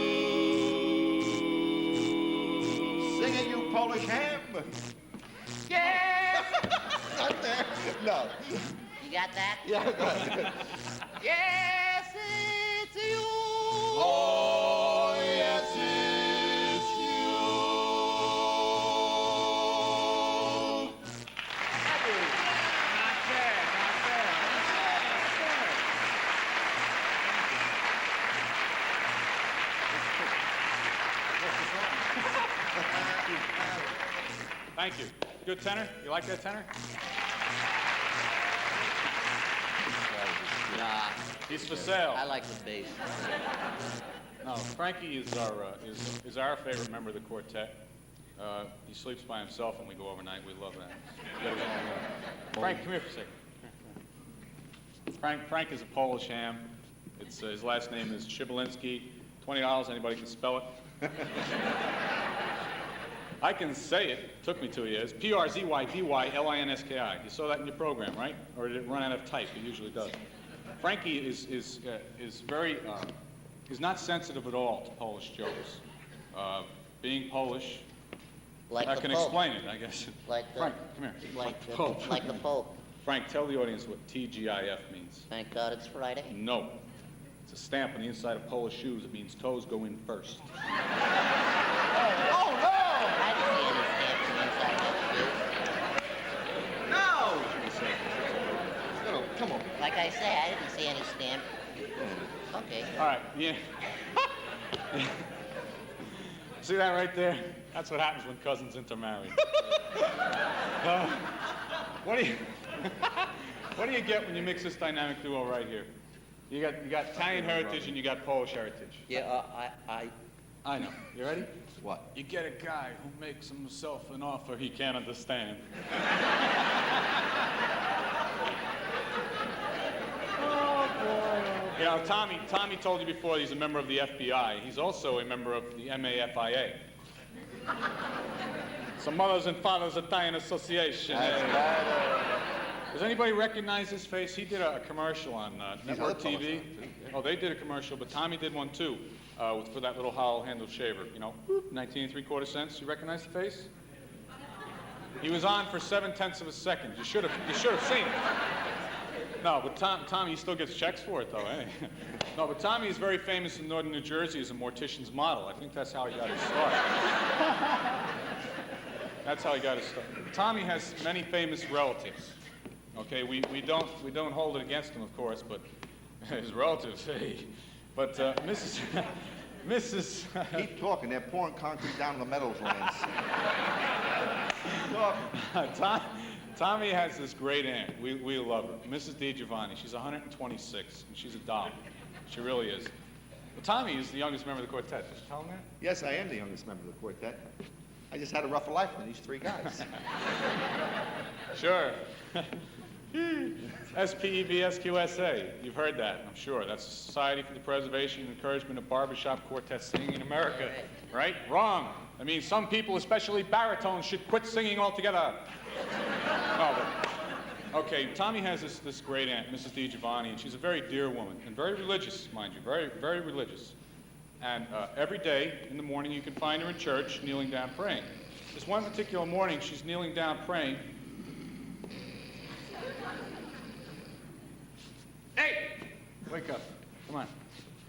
Sing it, you Polish ham. Yes. Not there. No. You got that? Yeah, good. Yes, it's you. Oh, yes, it's you. Not bad, not bad. Thank you. Good tenor? You like that tenor? Nah. He's for sale. I like the bass. No, Frankie is our favorite member of the quartet. He sleeps by himself when we go overnight. We love that. Frank, come here for a second. Frank is a Polish ham. His last name is Shibalinski. $20, anybody can spell it. I can say it. Took me 2 years. P-R-Z-Y-B-Y-L-I-N-S-K-I. You saw that in your program, right? Or did it run out of type? It usually does. Frankie is not sensitive at all to Polish jokes. Being Polish, Like I the can Pope. explain it, I guess. Like the, Frank, come here. Like the Pope. Like the Pope. Frank, tell the audience what TGIF means. Thank God it's Friday. No. It's a stamp on the inside of Polish shoes. It means toes go in first. Oh, no! I didn't see any stamps inside those shoes. No! No, come on. Like I say, I didn't see any stamp. Okay. All right, yeah. See that right there? That's what happens when cousins intermarry. What do you get when you mix this dynamic duo right here? You got Italian heritage and you got Polish heritage. Yeah, I know. You ready? What? You get a guy who makes himself an offer he can't understand. You know, Tommy told you before he's a member of the FBI. He's also a member of the MAFIA. So Mothers and Fathers Italian Association. Does anybody recognize his face? He did a commercial on network TV. Oh, they did a commercial, but Tommy did one too, for that little hollow-handled shaver. You know, 19 3/4 cents. You recognize the face? He was on for 7/10 of a second. You should have seen it. No, but Tommy still gets checks for it, though, eh? No, but Tommy is very famous in northern New Jersey as a mortician's model. I think that's how he got his start. That's how he got his start. Tommy has many famous relatives. Okay, we don't hold it against him, of course, but his relatives, hey. But Mrs. Keep talking. They're pouring concrete down the Meadowlands. Tommy has this great aunt. We love her, Mrs. DiGiovanni. She's 126, and she's a doll. She really is. But Tommy is the youngest member of the quartet. Did you tell him that? Yes, I am the youngest member of the quartet. I just had a rougher life than these three guys. Sure. SPEBSQSA. You've heard that, I'm sure. That's the Society for the Preservation and Encouragement of Barbershop Quartet Singing in America. Right? Wrong. I mean, some people, especially baritones, should quit singing altogether. No, but, okay, Tommy has this great aunt, Mrs. DiGiovanni, and she's a very dear woman, and very religious, mind you, very, very religious. And every day in the morning you can find her in church kneeling down praying. This one particular morning she's kneeling down praying. Hey! Wake up. Come on.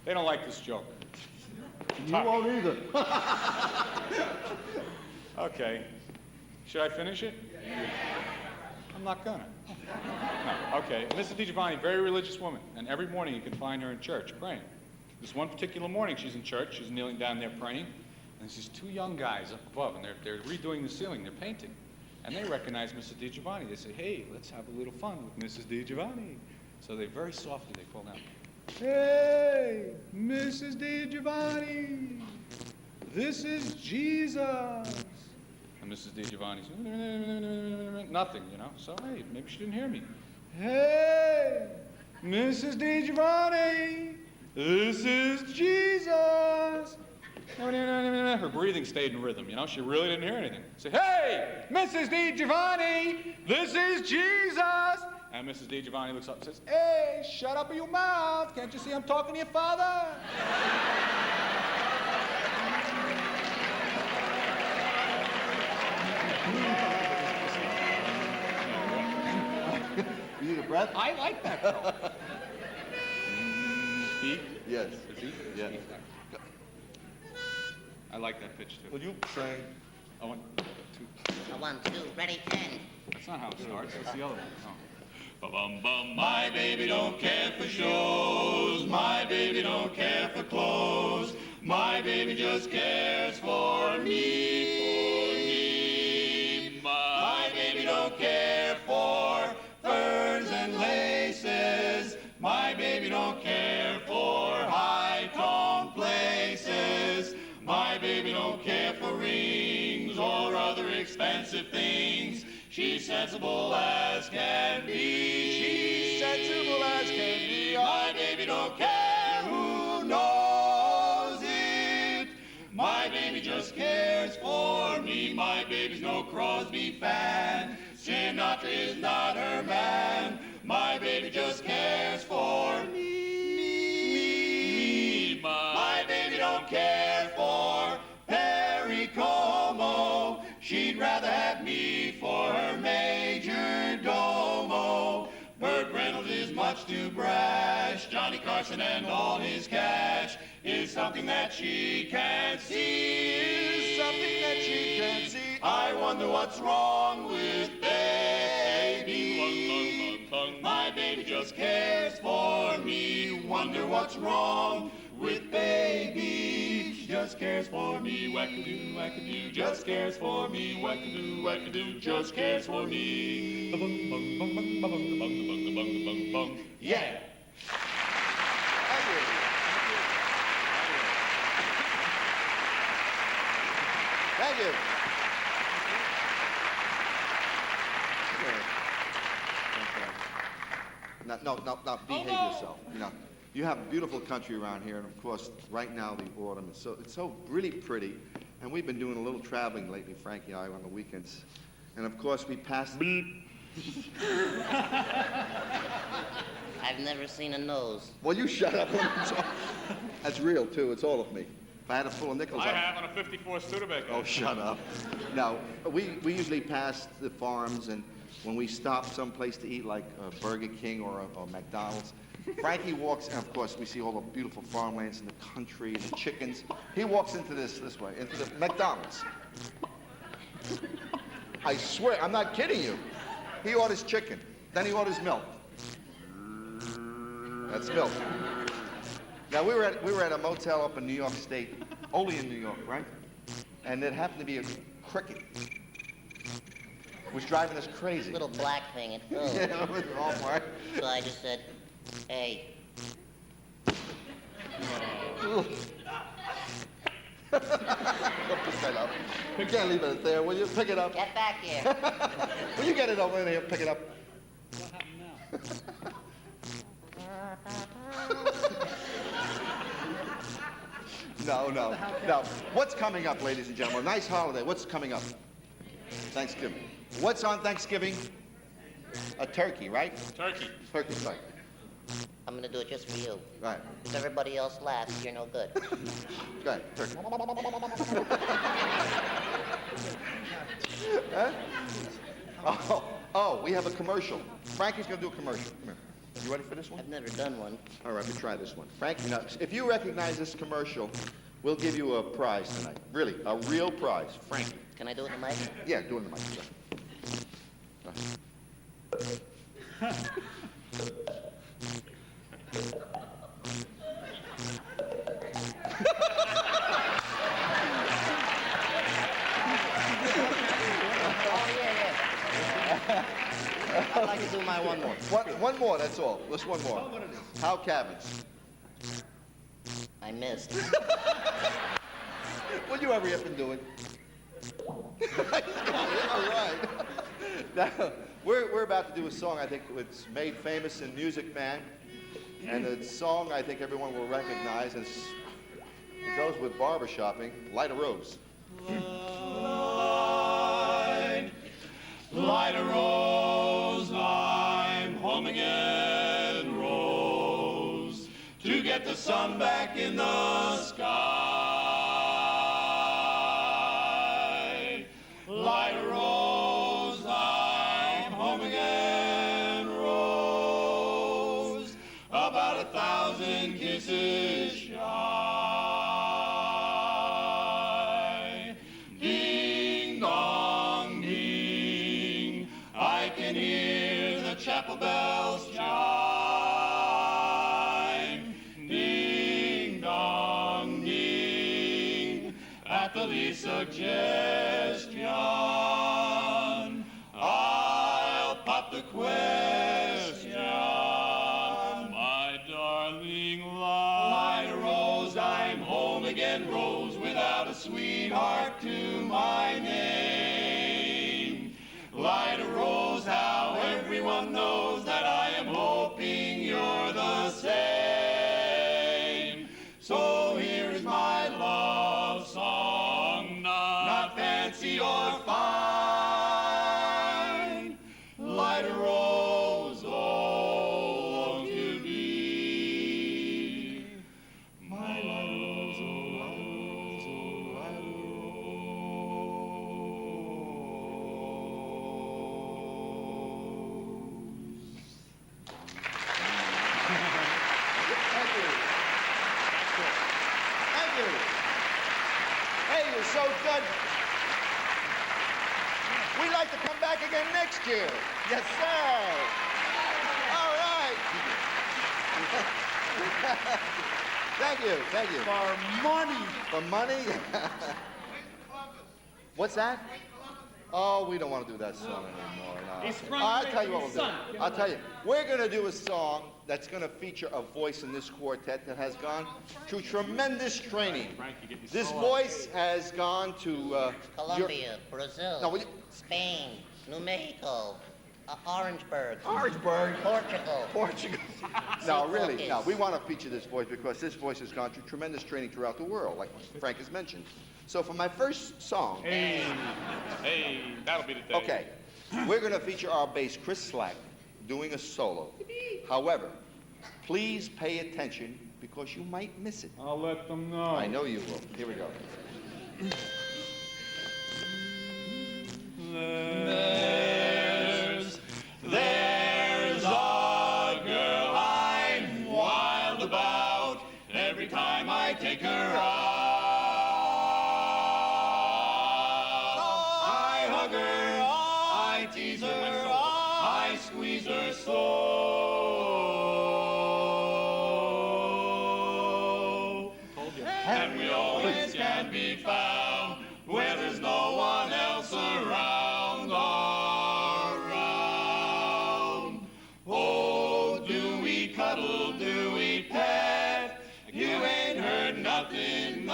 They don't like this joke. You won't either. Okay. Should I finish it? I'm not gonna. No. Okay. Mrs. DiGiovanni, very religious woman, and every morning you can find her in church praying. This one particular morning she's in church, she's kneeling down there praying, and there's these two young guys up above, and they're redoing the ceiling, they're painting. And they recognize Mrs. DiGiovanni. They say, hey, let's have a little fun with Mrs. DiGiovanni. So they very softly, they call down, hey, Mrs. DiGiovanni, this is Jesus. And Mrs. DiGiovanni's nothing, you know. So, hey, maybe she didn't hear me. Hey, Mrs. DiGiovanni, this is Jesus. Her breathing stayed in rhythm, you know. She really didn't hear anything. Say, hey, Mrs. DiGiovanni, this is Jesus. And Mrs. DiGiovanni looks up and says, hey, shut up your mouth. Can't you see I'm talking to your father? You need a breath? I like that, though. Speak? Yes. Is he? Yeah. I like that pitch, too. Will you sing? Oh, 1, 2. 1, 2, ready, 10. That's not how it starts. That's the other one. Oh. Ba-bum-bum. My baby don't care for shows. My baby don't care for clothes. My baby just cares for me, rings or other expensive things. She's sensible as can be. She's sensible as can be. My baby don't care who knows it. My baby just cares for me. My baby's no Crosby fan. Sinatra is not her man. My baby just cares for me. My baby don't care for Perry Como. She'd rather have me for her major domo. Burt Reynolds is much too brash. Johnny Carson and all his cash is something that she can't see. Is something that she can't see. I wonder what's wrong with baby. My baby just cares for me. Wonder what's wrong with baby. She just cares for me. Wackadoo, wackadoo, just cares for me. Wackadoo, wackadoo, just cares for me. Bung, bung, bung, bung, bung, bung, bung, bung, bung, bung, bung. Yeah. Thank you. Thank you. No, behave yourself. You have a beautiful country around here, and of course, right now the autumn it's so really pretty, and we've been doing a little traveling lately, Frankie and I, on the weekends, and of course we passed. I've never seen a nose. Well, you shut up. That's real too. It's all of me. If I had a full of nickels. I have on a 54 Studebaker. Oh, shut up. No, we usually pass the farms, and when we stop someplace to eat, like Burger King or McDonald's, Frankie walks, and of course we see all the beautiful farmlands in the country and the chickens. He walks into this way, into the McDonald's. I swear, I'm not kidding you. He orders chicken, then he orders milk. That's milk. Now we were at a motel up in New York State, only in New York, right? And it happened to be a cricket. It was driving us crazy. Little black thing at home. Yeah, it was all right. So I just said, hey. Pick that up. You can't leave it there, will you? Pick it up. Get back here. Will you get it over in here? Pick it up. What happened now? No. What's coming up, ladies and gentlemen? Nice holiday. What's coming up? Thanksgiving. What's on Thanksgiving? A turkey, right? Turkey. Turkey's right. I'm gonna do it just for you. Right. If everybody else laughs, you're no good. Go ahead, turkey. Huh? Oh, we have a commercial. Frankie's gonna do a commercial. Come here. You ready for this one? I've never done one. All right, we try this one. Frankie, now, if you recognize this commercial, we'll give you a prize tonight. Really, a real prize. Frankie. Can I do it in the mic? Yeah, do it in the mic. I'd like to do my one more. One more, that's all. Just one more. How cabins? I missed. What you ever up and doing? All right. Now, we're about to do a song I think it's made famous in Music Man. And a song I think everyone will recognize. And it goes with barbershopping, Light a Rose. Light a rose, I'm home again, Rose, to get the sun back in the sky. Light a rose, I'm home again, Rose, about 1,000 kisses shy. Ding dong ding, I can hear the chapel bells chime. Ding dong ding, at the least suggestion, I'll pop the question. My darling light a rose, I'm home again rose without a sweetheart to my name. Light a rose, how everyone knows that I am hoping you're the same. So here's my love song, not fancy or fine. Light a rose, oh, won't you be my rose, oh, rose, oh, Thank you. Hey, you're so good. We'd like to come back again next year. Yes, sir. All right. Thank you. For money. For money? What's that? Oh, we don't want to do that song anymore. No. He's from I'll tell you what we'll do. son. I'll tell you. We're going to do a song that's going to feature a voice in this quartet that has gone through tremendous training. This voice has gone to Colombia, Brazil, No, will you- Spain, New Mexico, Orangeburg, Orangeburg. Portugal. No, Sea really, no. Caucus. We want to feature this voice because this voice has gone through tremendous training throughout the world, like Frank has mentioned. So for my first song, Hey, that'll be the day. okay, we're going to feature our bass, Chris Slack, doing a solo. However, please pay attention because you might miss it. I'll let them know. I know you will. Here we go. There's a girl I'm wild about every time I take her out. I hug her, I tease her, I squeeze her so. And we always can be found where there's no one else around. Oh, do we cuddle, do we pet? You ain't heard nothing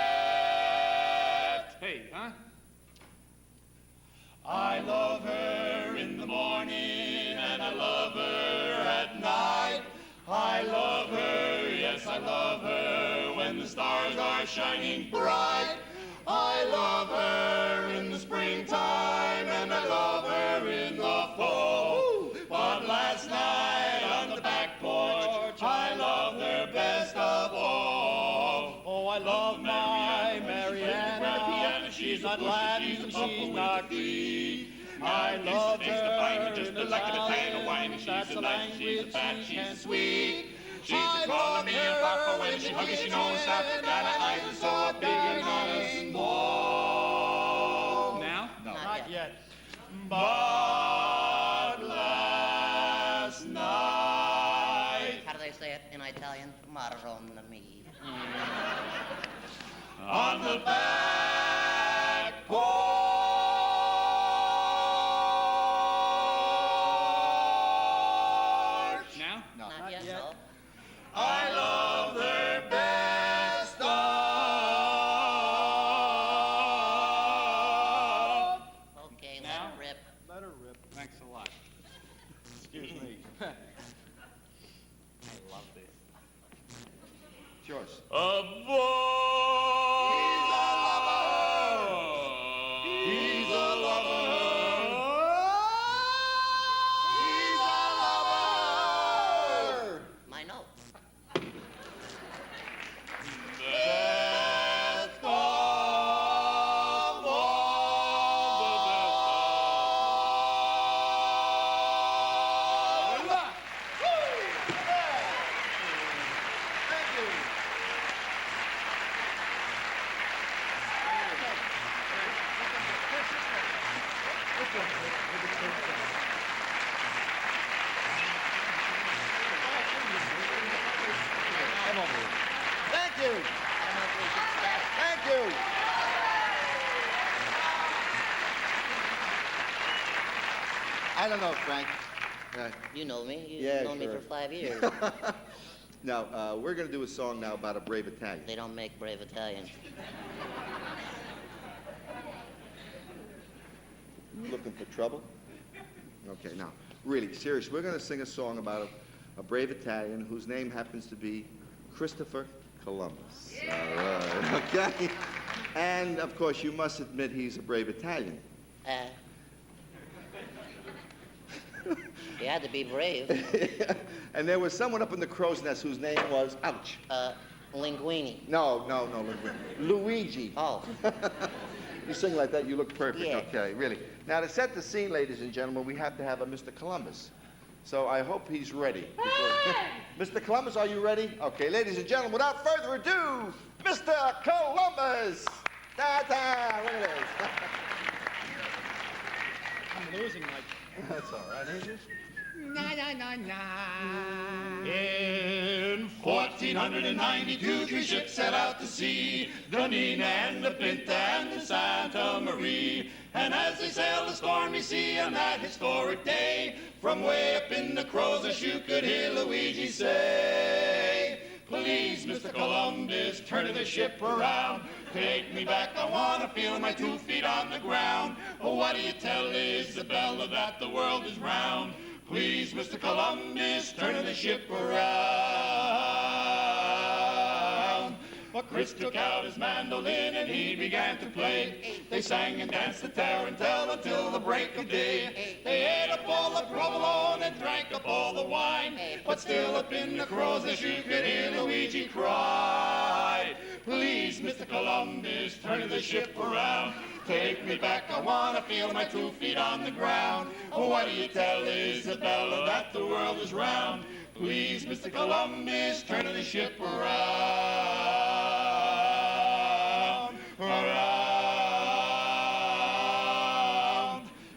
yet. Hey, huh? I love her in the morning and I love her at night. I love her, yes, I love her when the stars are shining bright. I love her in the springtime and I love her in the fall. But last night on the back porch, I love her best of all. Oh, I love my Mariana. She's not Latin, she's not Greek. I love her just in a like a Italian. potato wine. She's That's a a nice, she's a language fat, she she's can sweet. She's I a calling me a love papa her when in she the hugs, she knows kitchen, that and got I eyes like so big and not a small. Now? No. Not yet. But last night How do they say it in Italian? Marronami. on the back porch. Now? No. Not yet, yet. no. I love her best of. Okay, Now? let it rip. Let her rip. Thanks a lot. Excuse me. I love this. It's yours. A boy. He's a lover. He's a lover. My note. Best of all the best. Thank you. Come over here. Thank you. I don't know if we should stay. Thank you. I don't know, Frank. You know me. You've Yeah, known me sure. for 5 years. Now, we're going to do a song now about a brave Italian. They don't make brave Italians. You looking for trouble? Okay, now, really, serious. We're going to sing a song about a brave Italian whose name happens to be Christopher Columbus. All right, okay? And, of course, you must admit he's a brave Italian. He had to be brave. And there was someone up in the crow's nest whose name was, ouch. Linguini. No, Linguini. Luigi. Oh. You sing like that, you look perfect. Yeah. Okay, really. Now, to set the scene, ladies and gentlemen, we have to have a Mr. Columbus. So I hope he's ready. Mr. Columbus, are you ready? Okay, ladies and gentlemen, without further ado, Mr. Columbus! Ta-ta! Look at this. I'm losing my... That's all right, ain't it? Na, na, na, na. In 1492, 3 ships set out to sea, the Nina and the Pinta and the Santa Maria. And as they sailed the stormy sea on that historic day, from way up in the crow's nest you could hear Luigi say, "Please, Mr. Columbus, turn the ship around. Take me back, I want to feel my 2 feet on the ground. Oh, what do you tell Isabella that the world is round? Please, Mr. Columbus, turn the ship around." But Chris took out his mandolin and he began to play. They sang and danced the tarantella until the break of day. They ate up all the provolone and drank up all the wine. But still up in the crow's nest you could hear Luigi cry, "Please, Mr. Columbus, turn the ship around. Take me back, I want to feel my 2 feet on the ground. Oh, what do you tell Isabella that the world is round? Please, Mr. Columbus, turn the ship around, around."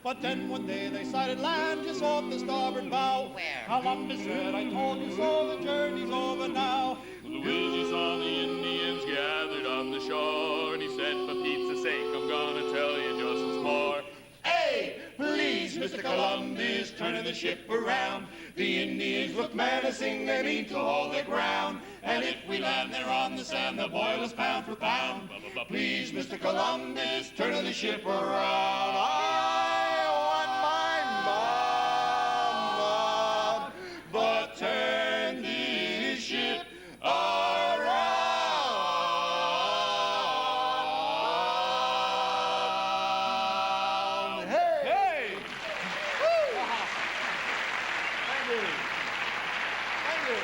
But then one day they sighted land just off the starboard bow. Where? Columbus said, "I told you so, the journey's over now." Luigi saw the Indians gathered on the shore, and he said, "For Pete's sake, I'm gonna tell you just once more. Hey, please, Mr. Columbus, turn the ship around. The Indians look menacing, they mean to hold their ground. And if we land there on the sand, they'll boil us pound for pound. Please, Mr. Columbus, turn the ship around." I want my mom, but turn this ship around. Hey! Thank you. Thank you.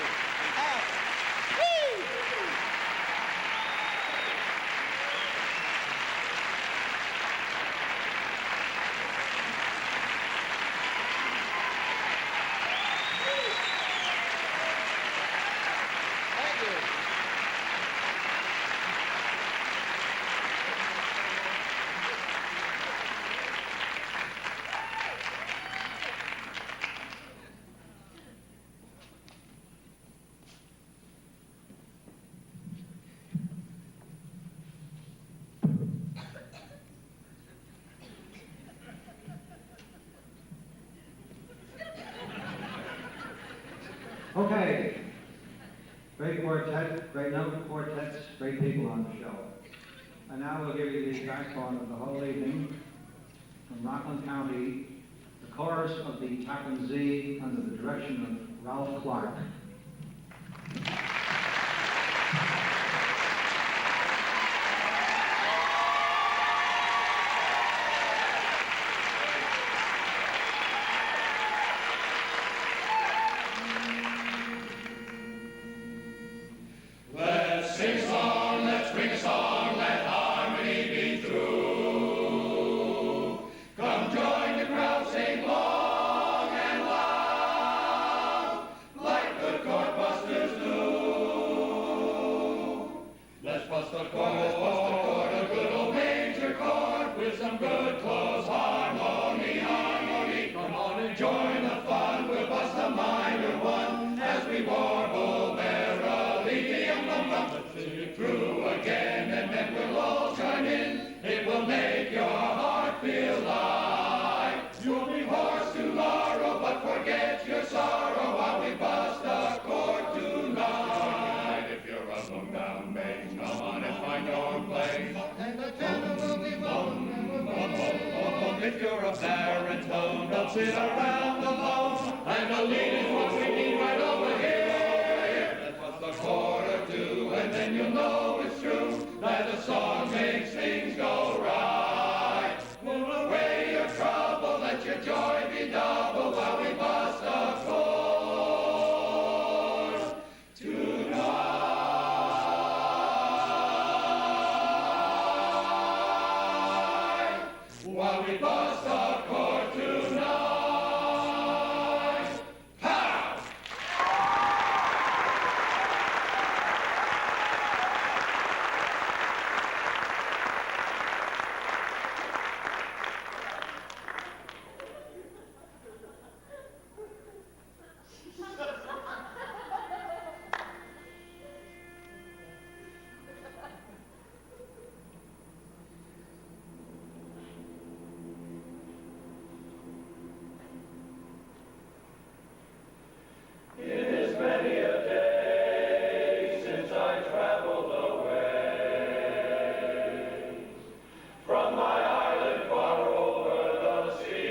Okay. Great quartet, great number of quartets, great people on the show. And now we'll give you the backbone of the whole evening from Rockland County, the chorus of the Tappan Zee under the direction of Ralph Clark. Let's sing a song, let's bring a song, let harmony be through. Come join the crowd, sing long and loud, like the corpuscles do. if you're a baritone. Don't sit around alone. Mandolin is what we need right over here. That's what the quarter do, and then you'll know it's true that the song makes things go right. Move away your trouble, let your joy be double while we bust a chord tonight. While we bust a chord tonight. Pow! It is many a day since I traveled away from my island far over the sea.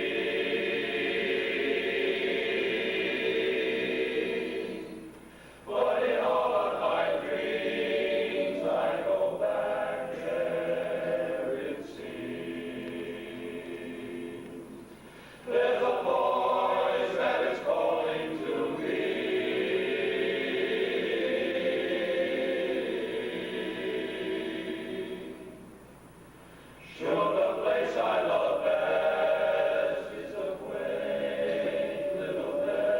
But in all of my dreams I go back there, it seems. There's a voice that is calling to me. Sure, the place I love best is a quaint little nest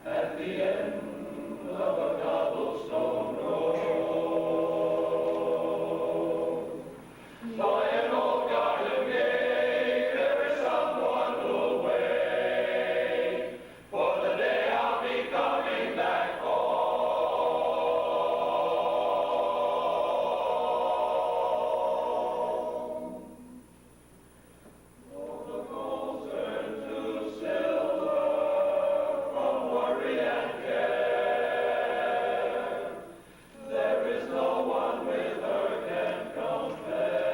at the end of a cobblestone road. By an old garden gate, there is someone who'll wait for the day I'll be coming back home. Though the gold turn to silver from worry and care, there is no one with her can compare.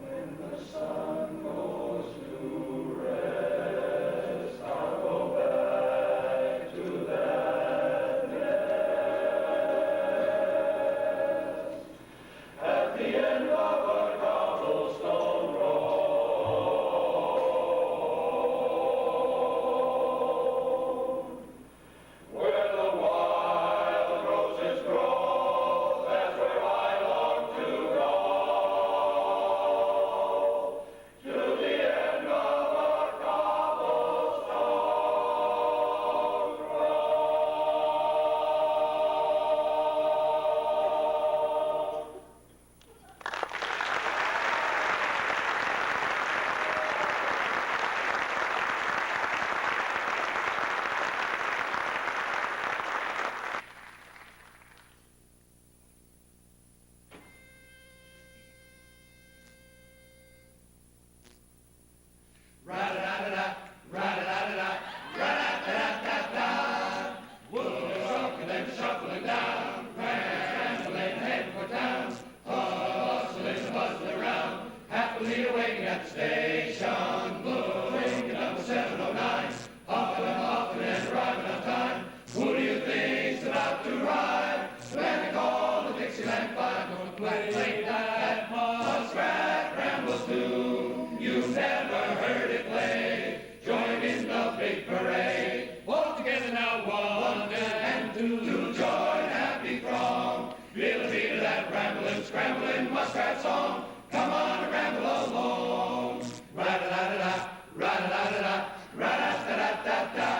When the sun goes to rest, I'll go back to that nest at the end of a cobblestone road, where the wild roses grow. That's where I long to go, to the end of a cobblestone road. Ra-da-da-da-da, ra-da-da-da-da, ra-da-da-da-da-da. Wood shuffling down, rambling head for town, hustling, bustling around, happily awaiting at the station, waking up at 7:09, hopping and arriving on time. Who do you think's about to ride? The band they call the Dixieland Five, gonna play that muskrat rambles tune. You've never heard it played. Join in the big parade. All together now, one and two, to join happy throng. Feel the beat of that rambling, scrambling muskrat song. Come on and ramble along. Ra-da-da-da-da, ra-da-da-da-da, ra-da-da-da-da-da.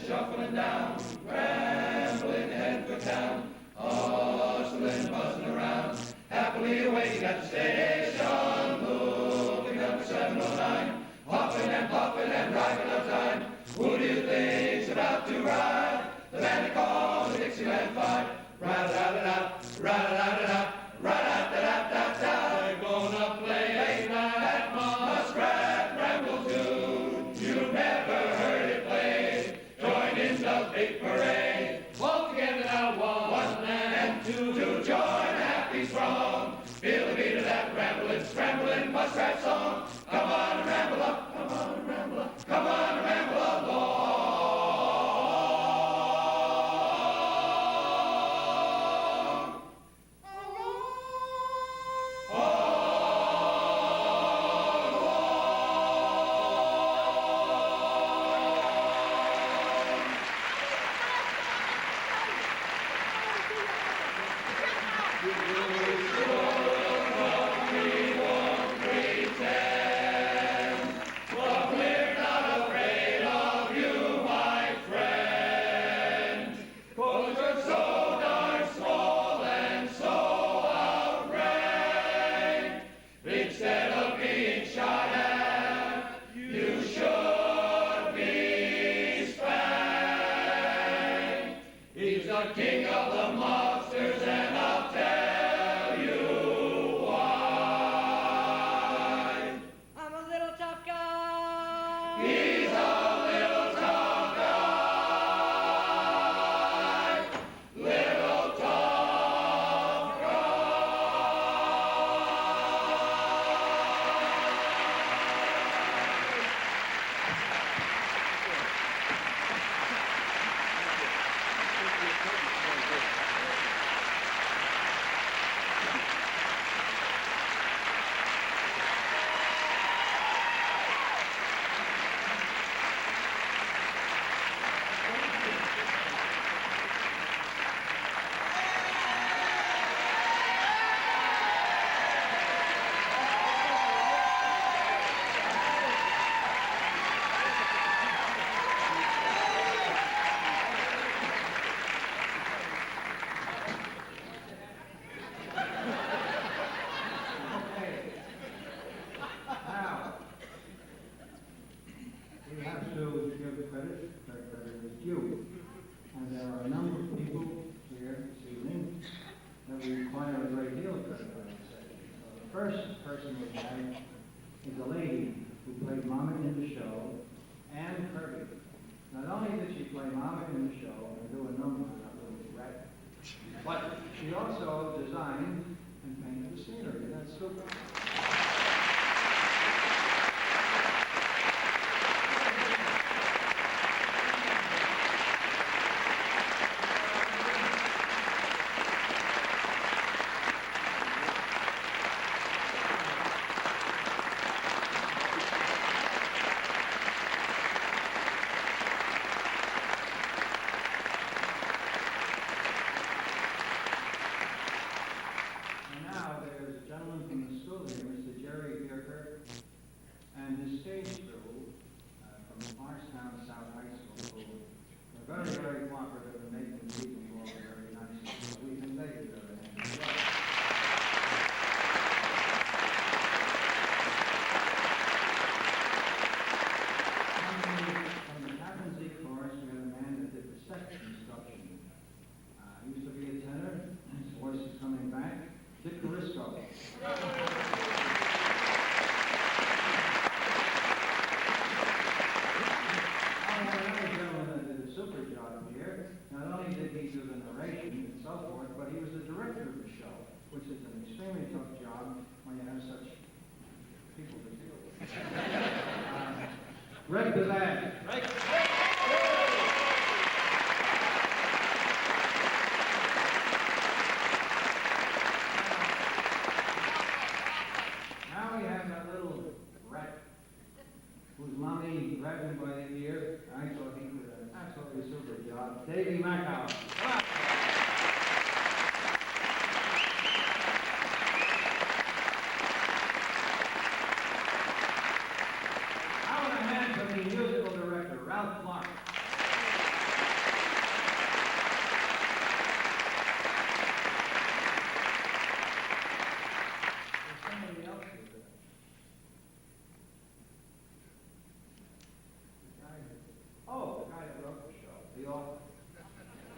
Shuffling down, rambling head for town, hustling, buzzing around, happily awaiting at the station, looking up at 7:09, hopping and puffing and riding on time. Who do you think's about to ride? The band they call the Dixieland Five. Ra-da-da-da, ra-da-da-da-da, ra-da-da-da-da-da. They're gonna play that muskrat ramble tune. You've never heard it played. Join in the a big parade. All together now, one and two to join a happy throng. Feel the beat of that rambling, scrambling muskrat song. Come on and ramble up, come on and ramble up, come on and ramble along.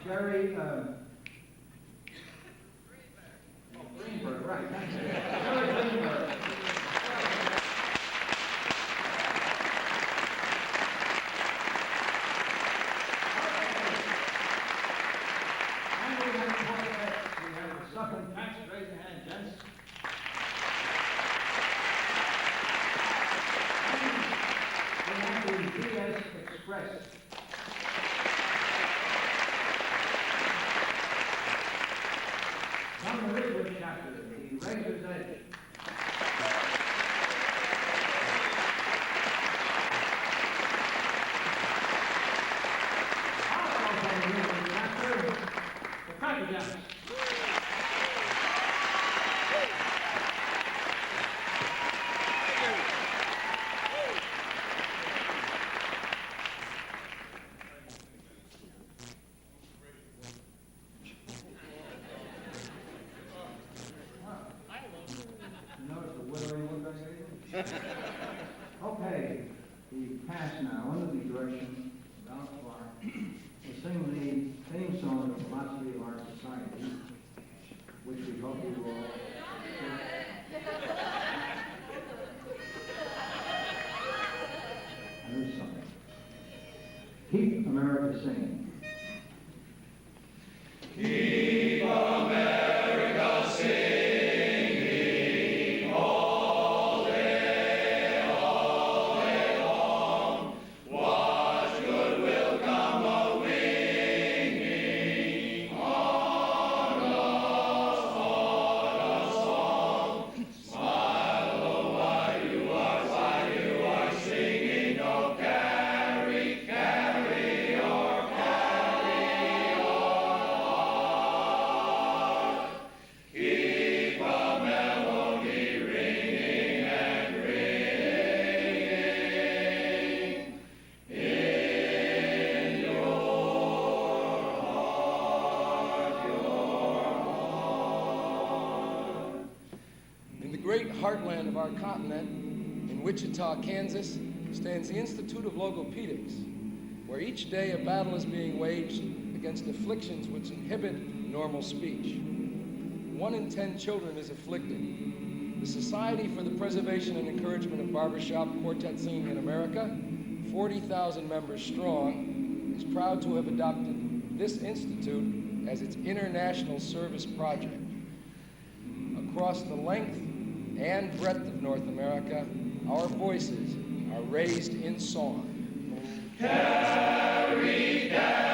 Jerry, Greenberg, right, that's it. Jerry Greenberg. suffering tax, raise your hand, gents. We have the DS Express. From the Ridgewood chapter, the Razor's Edge. Also from the Ridgewood chapter, the Cracker Jacks. Okay, the pass now, under the direction of Al Clark, will sing the theme song of the Philosophy of Our Society, which we hope you will. And there's something. Keep America singing. Keep America singing. Heartland of our continent, in Wichita, Kansas, stands the Institute of Logopedics, where each day a battle is being waged against afflictions which inhibit normal speech. 1 in 10 children is afflicted. The Society for the Preservation and Encouragement of Barbershop quartet scene in America, 40,000 members strong, is proud to have adopted this institute as its international service project. Across the length and breadth of North America, our voices are raised in song. Carry down.